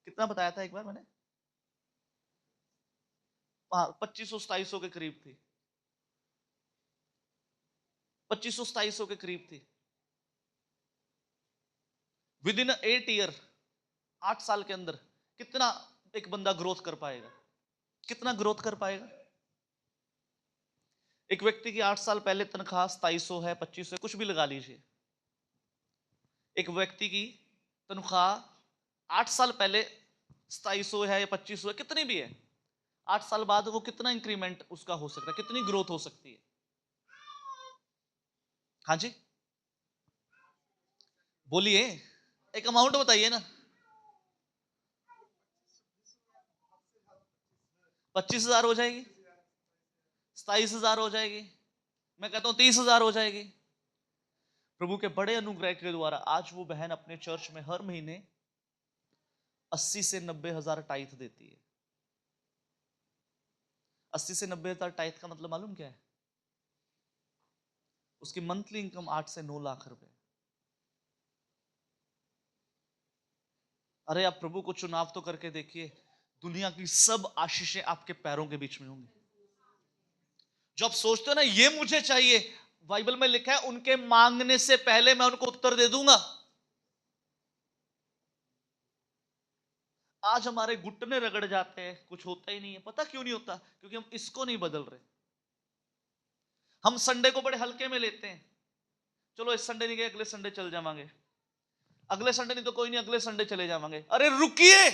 कितना बताया था एक बार मैंने, 2500-2700 के करीब थी, 2500-2700 के करीब थी। विद इन 8 ईयर, 8 साल के अंदर कितना एक बंदा ग्रोथ कर पाएगा, कितना ग्रोथ कर पाएगा? एक व्यक्ति की 8 साल पहले तनख्वाह 2700 है, 2500 है, कुछ भी लगा लीजिए। एक व्यक्ति की तनख्वाह 8 साल पहले 2700 है या 2500 है, कितनी भी है, 8 साल बाद वो कितना इंक्रीमेंट उसका हो सकता है, कितनी ग्रोथ हो सकती है? हाँ जी बोलिए, एक अमाउंट बताइए ना। 25,000 हो जाएगी, 27,000 हो जाएगी, मैं कहता हूं 30,000 हो जाएगी। प्रभु के बड़े अनुग्रह के द्वारा आज वो बहन अपने चर्च में हर महीने 80 से 90 हजार टाइथ देती है। 80 से 90 हजार टाइथ का मतलब मालूम क्या है? उसकी मंथली इनकम 8 से 9 लाख रुपए। अरे आप प्रभु को चुनाव तो करके देखिए, दुनिया की सब आशीषें आपके पैरों के बीच में होंगी। जो आप सोचते हो ना ये मुझे चाहिए, बाइबल में लिखा है उनके मांगने से पहले मैं उनको उत्तर दे दूंगा। आज हमारे घुटने रगड़ जाते हैं, कुछ होता ही नहीं है। पता क्यों नहीं होता? क्योंकि हम इसको नहीं बदल रहे। हम संडे को बड़े हल्के में लेते हैं, चलो इस संडे नहीं गए अगले संडे चल जावांगे, अगले संडे नहीं तो कोई नहीं अगले संडे चले जावांगे। अरे रुकिए,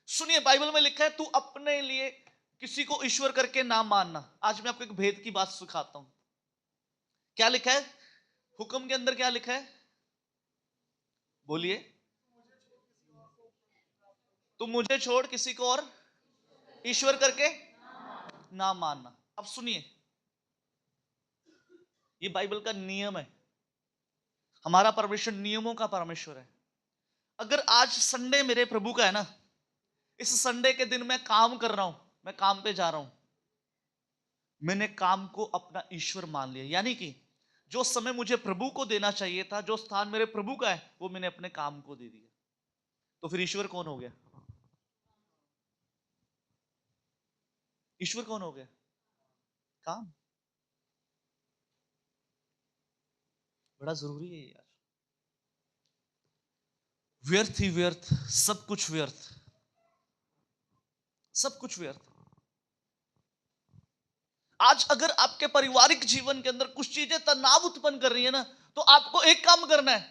सुनिए, बाइबल में लिखा है तू अपने लिए किसी को ईश्वर करके ना मानना। आज मैं आपको एक भेद की बात सिखाता हूं। क्या लिखा है हुक्म के अंदर? क्या लिखा है बोलिए? तुम मुझे छोड़ किसी को और ईश्वर करके ना मानना। अब सुनिए, ये बाइबल का नियम है। हमारा परमेश्वर नियमों का परमेश्वर है। अगर आज संडे मेरे प्रभु का है ना, इस संडे के दिन मैं काम कर रहा हूं, मैं काम पे जा रहा हूं, मैंने काम को अपना ईश्वर मान लिया। यानी कि जो समय मुझे प्रभु को देना चाहिए था, जो स्थान मेरे प्रभु का है, वो मैंने अपने काम को दे दिया। तो फिर ईश्वर कौन हो गया? ईश्वर कौन हो गया? काम। बड़ा जरूरी है यार। व्यर्थ ही व्यर्थ, सब कुछ व्यर्थ, सब कुछ व्यर्थ। आज अगर आपके पारिवारिक जीवन के अंदर कुछ चीजें तनाव उत्पन्न कर रही है ना, तो आपको एक काम करना है।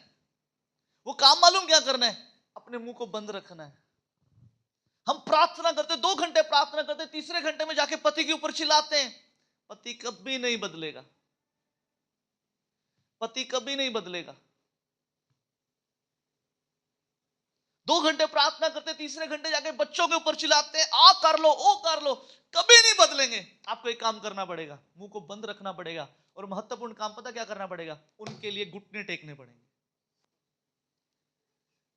वो काम मालूम क्या करना है? अपने मुंह को बंद रखना है। हम प्रार्थना करते, 2 घंटे प्रार्थना करते, तीसरे घंटे में जाके पति के ऊपर चिल्लाते हैं। पति कभी नहीं बदलेगा, पति कभी नहीं बदलेगा। 2 घंटे प्रार्थना करते, तीसरे घंटे जाके बच्चों के ऊपर चिल्लाते हैं, आ कर लो, ओ कर लो, कभी नहीं बदलेंगे। आपको एक काम करना पड़ेगा, मुंह को बंद रखना पड़ेगा, और महत्वपूर्ण काम पता क्या करना पड़ेगा? उनके लिए घुटने टेकने पड़ेंगे।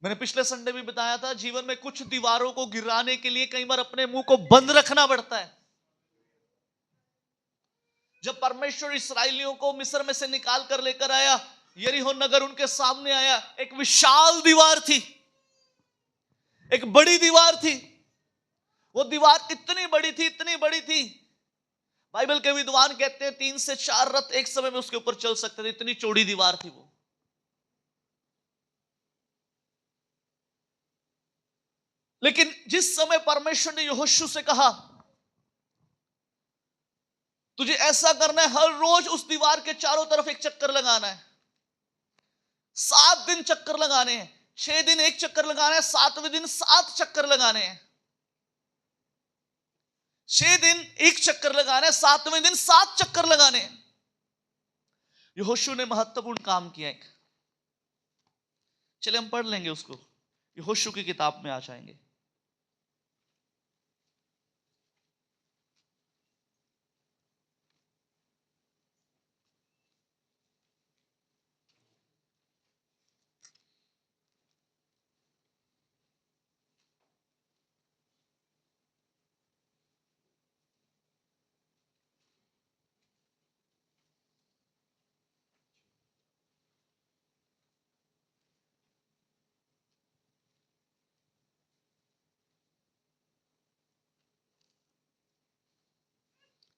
मैंने पिछले संडे भी बताया था, जीवन में कुछ दीवारों को गिराने के लिए कई बार अपने मुंह को बंद रखना पड़ता है। जब परमेश्वर इसराइलियों को मिस्र में से निकाल कर लेकर आया, यरीहो नगर उनके सामने आया। एक विशाल दीवार थी, एक बड़ी दीवार थी। वो दीवार इतनी बड़ी थी, इतनी बड़ी थी, बाइबल के विद्वान कहते हैं 3 से 4 रथ एक समय में उसके ऊपर चल सकते थे, इतनी चौड़ी दीवार थी वो। लेकिन जिस समय परमेश्वर ने यहोशू से कहा तुझे ऐसा करना है, हर रोज उस दीवार के चारों तरफ एक चक्कर लगाना है, 7 दिन चक्कर लगाने हैं, 6 दिन एक चक्कर लगाना है, 7वें दिन 7 चक्कर लगाने हैं। 6 दिन एक चक्कर लगाना है, 7वें दिन 7 चक्कर लगाने हैं। यहोशू ने महत्वपूर्ण काम किया एक। चलिए हम पढ़ लेंगे उसको, यहोशू की किताब में आ जाएंगे।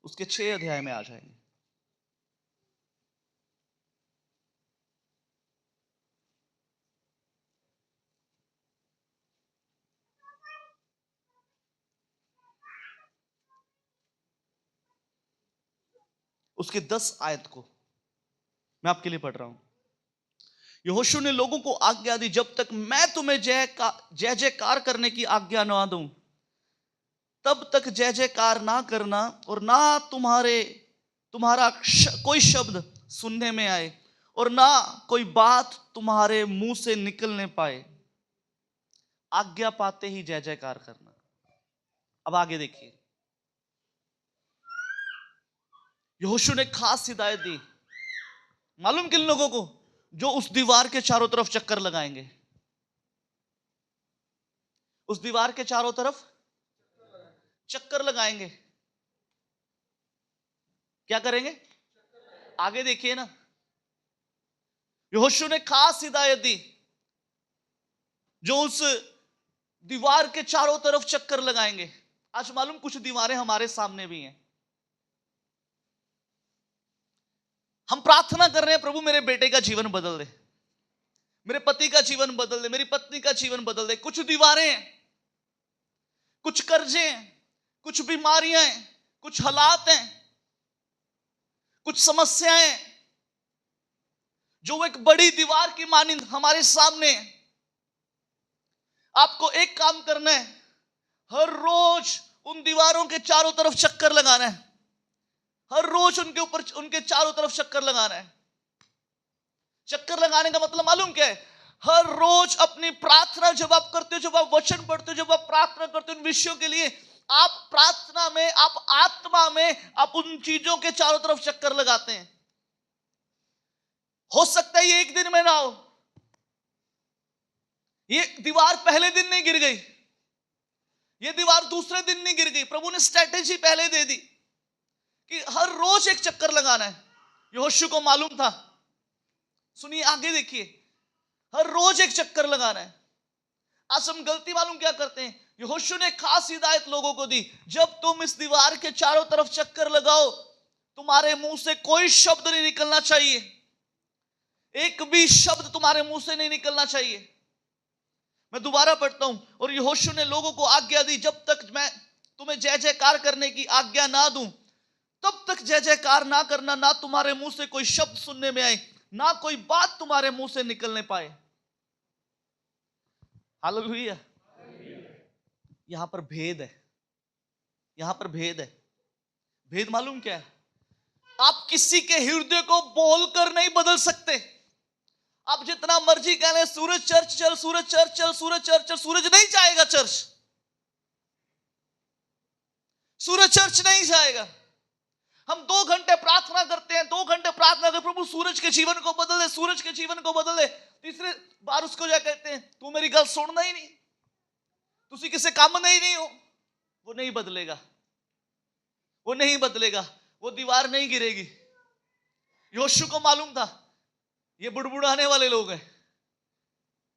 उसके 6 अध्याय में आ जाएंगे। उसके 10 आयत को मैं आपके लिए पढ़ रहा हूं। यहोशू ने लोगों को आज्ञा दी, जब तक मैं तुम्हें जय जयकार करने की आज्ञा ना दूं तब तक जय जयकार ना करना, और ना तुम्हारा कोई शब्द सुनने में आए, और ना कोई बात तुम्हारे मुंह से निकलने पाए। आज्ञा पाते ही जय जयकार करना। अब आगे देखिए, यहोशू ने खास हिदायत दी, मालूम किन लोगों को? जो उस दीवार के चारों तरफ चक्कर लगाएंगे। उस दीवार के चारों तरफ चक्कर लगाएंगे। क्या करेंगे? आगे देखिए ना, यहोशू ने खास हिदायत दी, जो उस दीवार के चारों तरफ चक्कर लगाएंगे। आज मालूम कुछ दीवारें हमारे सामने भी हैं। हम प्रार्थना कर रहे हैं, प्रभु मेरे बेटे का जीवन बदल दे, मेरे पति का जीवन बदल दे, मेरी पत्नी का जीवन बदल दे। कुछ दीवारें हैं, कुछ कर्जे हैं, कुछ बीमारियां हैं, कुछ हालात हैं, कुछ समस्याएं हैं, जो एक बड़ी दीवार की मानिंद हमारे सामने है। आपको एक काम करना है, हर रोज उन दीवारों के चारों तरफ चक्कर लगाना है। हर रोज उनके ऊपर, उनके चारों तरफ चक्कर लगाना है। चक्कर लगाने का मतलब मालूम क्या है? हर रोज अपनी प्रार्थना जब आप करते हो, जब आप वचन पढ़ते हो, जब आप प्रार्थना करते हो उन विषयों के लिए, आप प्रार्थना में, आप आत्मा में, आप उन चीजों के चारों तरफ चक्कर लगाते हैं। हो सकता है ये एक दिन में ना हो, ये दीवार पहले दिन नहीं गिर गई, ये दीवार दूसरे दिन नहीं गिर गई। प्रभु ने स्ट्रैटेजी पहले दे दी कि हर रोज एक चक्कर लगाना है। यहोशू को मालूम था। सुनिए आगे देखिए, हर रोज एक चक्कर लगाना है। आज हम गलती मालूम क्या करते हैं? यहोशू ने खास हिदायत लोगों को दी, जब तुम इस दीवार के चारों तरफ चक्कर लगाओ, तुम्हारे मुंह से कोई शब्द नहीं निकलना चाहिए, एक भी शब्द तुम्हारे मुंह से नहीं निकलना चाहिए। मैं दोबारा पढ़ता हूं, और यहोशू ने लोगों को आज्ञा दी, जब तक मैं तुम्हें जय जयकार करने की आज्ञा ना दूं तब तक जय जयकार ना करना, ना तुम्हारे मुंह से कोई शब्द सुनने में आए, ना कोई बात तुम्हारे मुंह से निकलने पाए। हालेलुया। यहां पर भेद है, यहां पर भेद है। भेद मालूम क्या है? आप किसी के हृदय को बोलकर नहीं बदल सकते। आप जितना मर्जी कह लें, सूरज चर्च चल, सूरज चर्च चल, सूरज चर्च चल, सूरज नहीं जाएगा चर्च, सूरज चर्च नहीं जाएगा। हम 2 घंटे प्रार्थना करते हैं, 2 घंटे प्रार्थना करते, प्रभु सूरज के जीवन को बदल दे, सूरज के जीवन को बदल दे। तीसरे बार उसको क्या कहते हैं? तू मेरी गल सुनना ही नहीं, तुसी किसी काम नहीं हो। वो नहीं बदलेगा, वो नहीं बदलेगा। वो दीवार नहीं गिरेगी। यहोशू को मालूम था ये बुड़बुड़ाने वाले लोग हैं,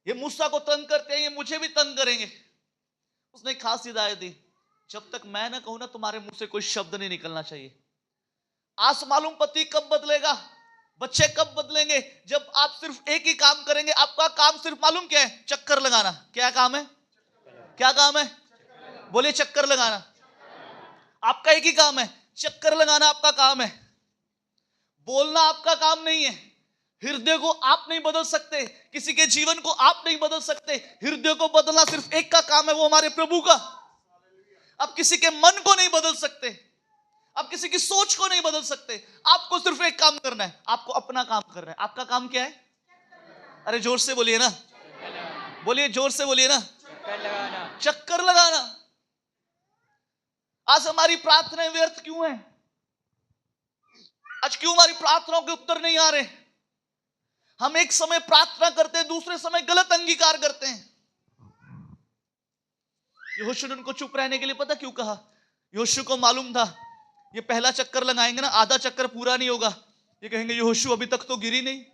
ये मूसा को तंग करते हैं, ये मुझे भी तंग करेंगे। उसने एक खास हिदायत दी, जब तक मैं ना कहूं ना तुम्हारे मुंह से कोई शब्द नहीं निकलना चाहिए। आज मालूम पति कब बदलेगा, बच्चे कब बदलेंगे, जब आप सिर्फ एक ही काम करेंगे। आपका काम सिर्फ मालूम क्या है? चक्कर लगाना। क्या काम है? क्या काम है? बोलिए, चक्कर लगाना। आपका एक ही काम है, चक्कर लगाना आपका काम है। बोलना आपका काम नहीं है। हृदय को आप नहीं बदल सकते, किसी के जीवन को आप नहीं बदल सकते। हृदय को बदलना सिर्फ एक का काम है, वो हमारे प्रभु का। आप किसी के मन को नहीं बदल सकते, आप किसी की सोच को नहीं बदल सकते। आपको सिर्फ एक काम करना है, आपको अपना काम करना है। आपका काम क्या है? अरे जोर से बोलिए ना, बोलिए, जोर से बोलिए ना। चक्कर लगाना। आज हमारी प्रार्थनाएं व्यर्थ क्यों है? आज क्यों हमारी प्रार्थनाओं के उत्तर नहीं आ रहे? हम एक समय प्रार्थना करते हैं, दूसरे समय गलत अंगीकार करते हैं। यहोशू ने उनको चुप रहने के लिए पता क्यों कहा? यहोशू को मालूम था ये पहला चक्कर लगाएंगे ना, आधा चक्कर पूरा नहीं होगा, ये कहेंगे यहोशू अभी तक तो गिरी नहीं।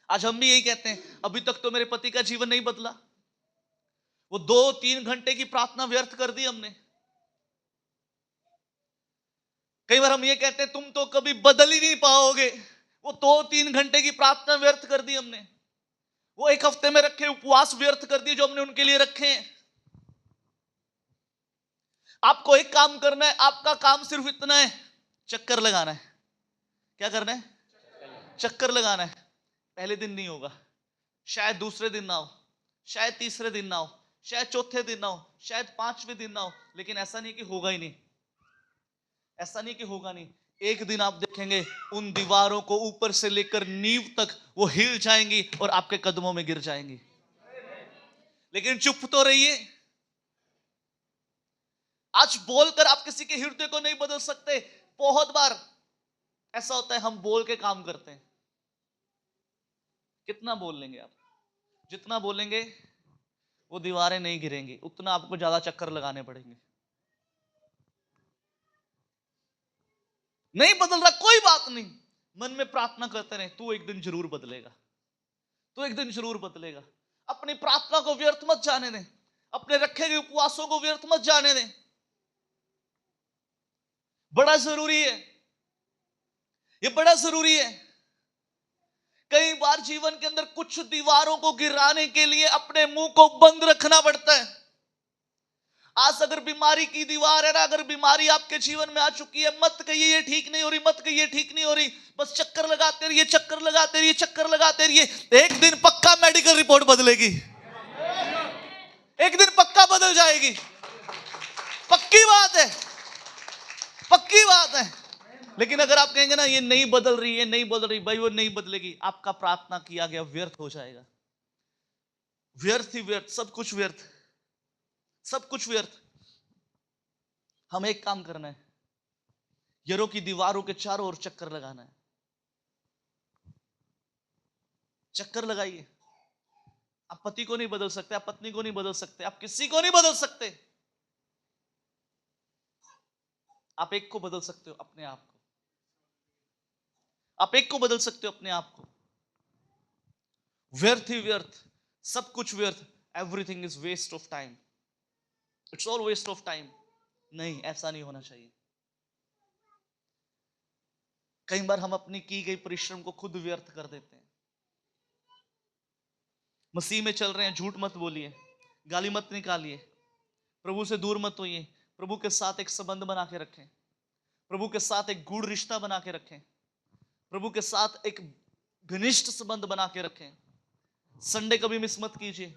आज हम भी यही कहते हैं, अभी तक तो मेरे पति का जीवन नहीं बदला। वो 2-3 घंटे की प्रार्थना व्यर्थ कर दी हमने। कई बार हम ये कहते हैं तुम तो कभी बदल ही नहीं पाओगे। वो 2-3 घंटे की प्रार्थना व्यर्थ कर दी हमने। वो एक हफ्ते में रखे उपवास व्यर्थ कर दिए जो हमने उनके लिए रखे हैं। आपको एक काम करना है, आपका काम सिर्फ इतना है, चक्कर लगाना है। क्या करना है? चक्कर लगाना है। पहले दिन नहीं होगा, शायद दूसरे दिन ना हो, शायद तीसरे दिन ना हो, शायद चौथे दिन ना हो, शायद 5वें दिन ना हो, लेकिन ऐसा नहीं कि होगा ही नहीं। ऐसा नहीं कि होगा नहीं। एक दिन आप देखेंगे उन दीवारों को ऊपर से लेकर नींव तक वो हिल जाएंगी और आपके कदमों में गिर जाएंगी। लेकिन चुप तो रहिए। आज बोलकर आप किसी के हृदय को नहीं बदल सकते। बहुत बार ऐसा होता है, हम बोल के काम करते हैं। कितना बोल लेंगे आप? जितना बोलेंगे वो दीवारें नहीं गिरेंगी, उतना आपको ज्यादा चक्कर लगाने पड़ेंगे। नहीं बदल रहा, कोई बात नहीं, मन में प्रार्थना करते रहे, तू एक दिन जरूर बदलेगा, तू एक दिन जरूर बदलेगा। अपनी प्रार्थना को व्यर्थ मत जाने दें, अपने रखे गए उपवासों को व्यर्थ मत जाने दें। बड़ा जरूरी है, ये बड़ा जरूरी है। कई बार जीवन के अंदर कुछ दीवारों को गिराने के लिए अपने मुंह को बंद रखना पड़ता है। आज अगर बीमारी की दीवार है ना, अगर बीमारी आपके जीवन में आ चुकी है, मत कहिए ये ठीक नहीं हो रही, मत कहिए ठीक नहीं हो रही, बस चक्कर लगाते रहिए, चक्कर लगाते रहिए, चक्कर लगाते रहिए। एक दिन पक्का मेडिकल रिपोर्ट बदलेगी, एक दिन पक्का बदल जाएगी। पक्की बात है, पक्की बात है। लेकिन अगर आप कहेंगे ना ये नहीं बदल रही, ये नहीं बदल रही, भाई वो नहीं बदलेगी। आपका प्रार्थना किया गया व्यर्थ हो जाएगा। व्यर्थ ही व्यर्थ, सब कुछ व्यर्थ, सब कुछ व्यर्थ। हमें एक काम करना है, यरो की दीवारों के चारों ओर चक्कर लगाना है। चक्कर लगाइए। आप पति को नहीं बदल सकते, आप पत्नी को नहीं बदल सकते, आप किसी को नहीं बदल सकते। आप एक को बदल सकते हो, अपने आप को। आप एक को बदल सकते हो, अपने आप को। व्यर्थ ही व्यर्थ, सब कुछ व्यर्थ। Everything is waste of time, it's all waste of time. नहीं, ऐसा नहीं होना चाहिए। कई बार हम अपनी की गई परिश्रम को खुद व्यर्थ कर देते हैं। मसीह में चल रहे हैं, झूठ मत बोलिए, गाली मत निकालिए, प्रभु से दूर मत होइए। प्रभु के साथ एक संबंध बना के रखें, प्रभु के साथ एक गूढ़ रिश्ता बना के रखें, प्रभु के साथ एक घनिष्ठ संबंध बना के रखें। संडे कभी मिस मत कीजिए,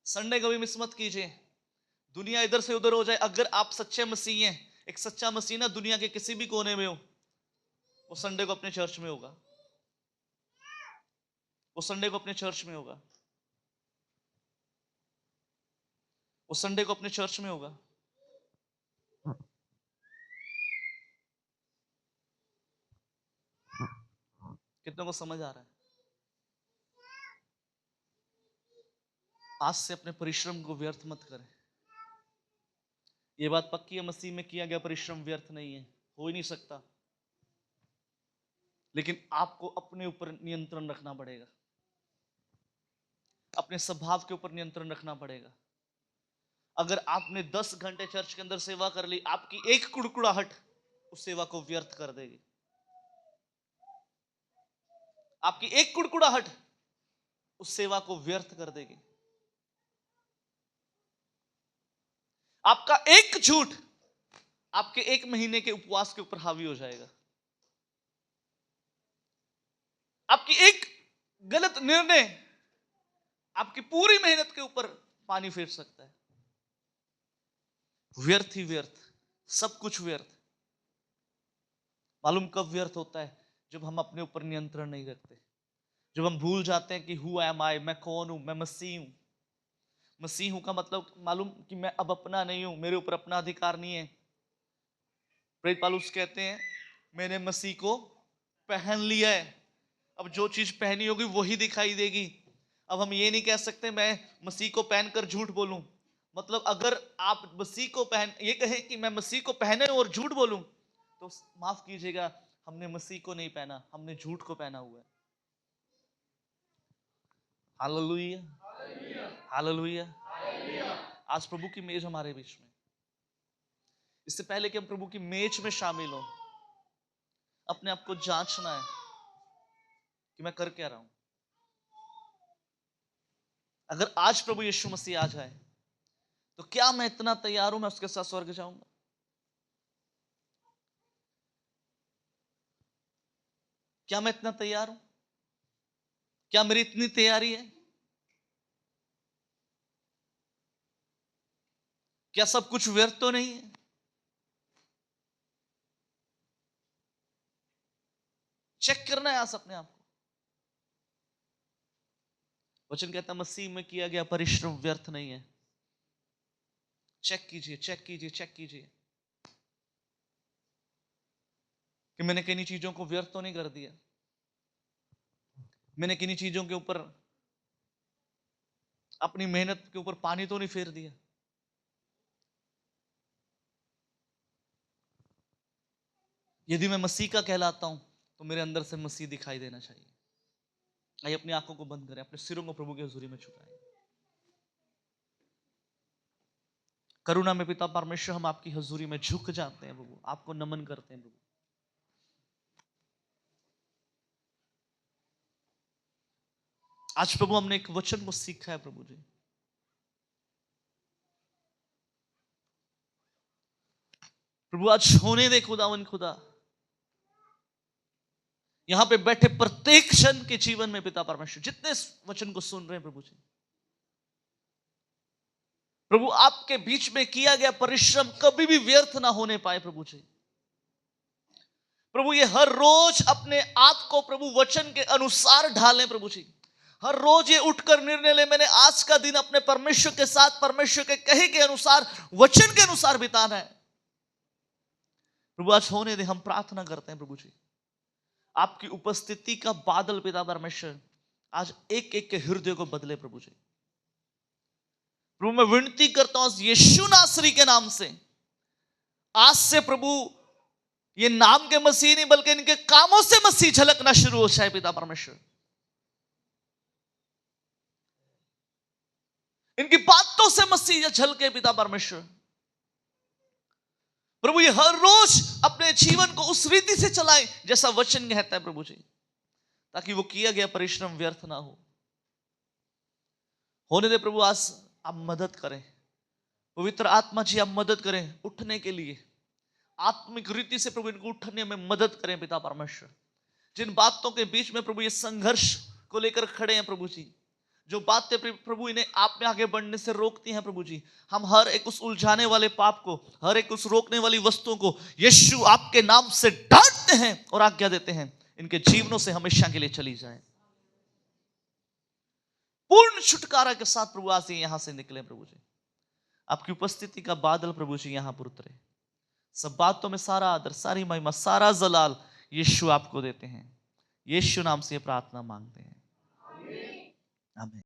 संडे कभी मिस मत कीजिए। दुनिया इधर से उधर हो जाए, अगर आप सच्चे मसीह हैं, एक सच्चा मसीह ना दुनिया के किसी भी कोने में हो, वो संडे को अपने चर्च में होगा, वो संडे को अपने चर्च में होगा, वो संडे को अपने चर्च में होगा। कितनों को समझ आ रहा है? आज से अपने परिश्रम को व्यर्थ मत करें। ये बात पक्की है, मसीह में किया गया परिश्रम व्यर्थ नहीं है, हो ही नहीं सकता। लेकिन आपको अपने ऊपर नियंत्रण रखना पड़ेगा, अपने स्वभाव के ऊपर नियंत्रण रखना पड़ेगा। अगर आपने 10 घंटे चर्च के अंदर सेवा कर ली, आपकी एक कुड़कुड़ाहट उस सेवा को व्यर्थ कर देगी। आपकी एक कुड़कुड़ाहट उस सेवा को व्यर्थ कर देगी। आपका एक झूठ आपके 1 महीने के उपवास के ऊपर हावी हो जाएगा। आपकी एक गलत निर्णय आपकी पूरी मेहनत के ऊपर पानी फेर सकता है। व्यर्थ ही व्यर्थ, सब कुछ व्यर्थ। मालूम कब व्यर्थ होता है? जब हम अपने ऊपर नियंत्रण नहीं रखते, जब हम भूल जाते हैं कि हु एम आई, मैं कौन हूं, मैं मसीह हूं। मसीह हूं का मतलब मालूम कि मैं अब अपना नहीं हूं, मेरे ऊपर अपना अधिकार नहीं है। प्रेरित पौलुस कहते हैं मैंने मसीह को पहन लिया है। अब जो चीज पहनी होगी वही दिखाई देगी। अब हम ये नहीं कह सकते मैं मसीह को पहनकर झूठ बोलूं। मतलब अगर आप मसीह को ये कहें कि मैं मसीह को पहने और झूठ बोलूं, तो माफ कीजिएगा, हमने मसीह को नहीं पहना, हमने झूठ को पहना हुआ है। Hallelujah, hallelujah. आज प्रभु की मेज हमारे बीच में। इससे पहले कि हम प्रभु की मेज में शामिल हो, अपने आप को जांचना है कि मैं कर क्या रहा हूं। अगर आज प्रभु यीशु मसीह आ जाए तो क्या मैं इतना तैयार हूं मैं उसके साथ स्वर्ग जाऊंगा? क्या मैं इतना तैयार हूं? क्या मेरी इतनी तैयारी है? क्या सब कुछ व्यर्थ तो नहीं है? चेक करना है आज अपने आप को। वचन कहता है मसीह में किया गया परिश्रम व्यर्थ नहीं है। चेक कीजिए, चेक कीजिए, चेक कीजिए कि मैंने किन्हीं चीजों को व्यर्थ तो नहीं कर दिया, मैंने किन्हीं चीजों के ऊपर अपनी मेहनत के ऊपर पानी तो नहीं फेर दिया। यदि मैं मसीह का कहलाता हूं तो मेरे अंदर से मसीह दिखाई देना चाहिए। आइए अपनी आंखों को बंद करें, अपने सिरों को प्रभु की हुजूरी में झुकाएं। करुणा में पिता परमेश्वर, हम आपकी हुजूरी में झुक जाते हैं प्रभु, आपको नमन करते हैं प्रभु। आज प्रभु हमने एक वचन को सीखा है प्रभु जी। प्रभु आज होने दे खुदावन खुदा, यहां पे बैठे प्रत्येक जन के जीवन में पिता परमेश्वर, जितने इस वचन को सुन रहे हैं प्रभु जी, प्रभु आपके बीच में किया गया परिश्रम कभी भी व्यर्थ ना होने पाए प्रभु जी। प्रभु ये हर रोज अपने आप को प्रभु वचन के अनुसार ढालें प्रभु जी। हर रोज ये उठकर निर्णय ले, मैंने आज का दिन अपने परमेश्वर के साथ, परमेश्वर के कहे के अनुसार, वचन के अनुसार बिताना है। प्रभु आज होने दे, हम प्रार्थना करते हैं प्रभु जी, आपकी उपस्थिति का बादल पिता परमेश्वर आज एक एक के हृदय को बदले प्रभु जी। प्रभु मैं विनती करता हूं यीशु नासरी के नाम से, आज से प्रभु ये नाम के मसीह नहीं बल्कि इनके कामों से मसीह झलकना शुरू हो जाए पिता परमेश्वर। इनकी बातों से मसीह झलके पिता परमेश्वर। प्रभु ये हर रोज अपने जीवन को उस रीति से चलाएं जैसा वचन कहता है प्रभु जी, ताकि वो किया गया परिश्रम व्यर्थ ना हो। होने दे प्रभु, आज आप मदद करें, पवित्र आत्मा जी आप मदद करें उठने के लिए, आत्मिक रीति से प्रभु इनको उठने में मदद करें पिता परमेश्वर। जिन बातों के बीच में प्रभु ये संघर्ष को लेकर खड़े हैं प्रभु जी, जो बातें प्रभु इन्हें आप में आगे बढ़ने से रोकती हैं प्रभु जी, हम हर एक उस उलझाने वाले पाप को, हर एक उस रोकने वाली वस्तुओं को यीशु आपके नाम से डांटते हैं और आज्ञा देते हैं इनके जीवनों से हमेशा के लिए चली जाए। पूर्ण छुटकारा के साथ प्रभु आज यहां से निकले प्रभु जी, आपकी उपस्थिति का बादल प्रभु जी यहां पर उतरे। सब बातों में सारा आदर, सारी महिमा, सारा जलाल यीशु आपको देते हैं। यीशु नाम से प्रार्थना मांगते हैं, आमीन।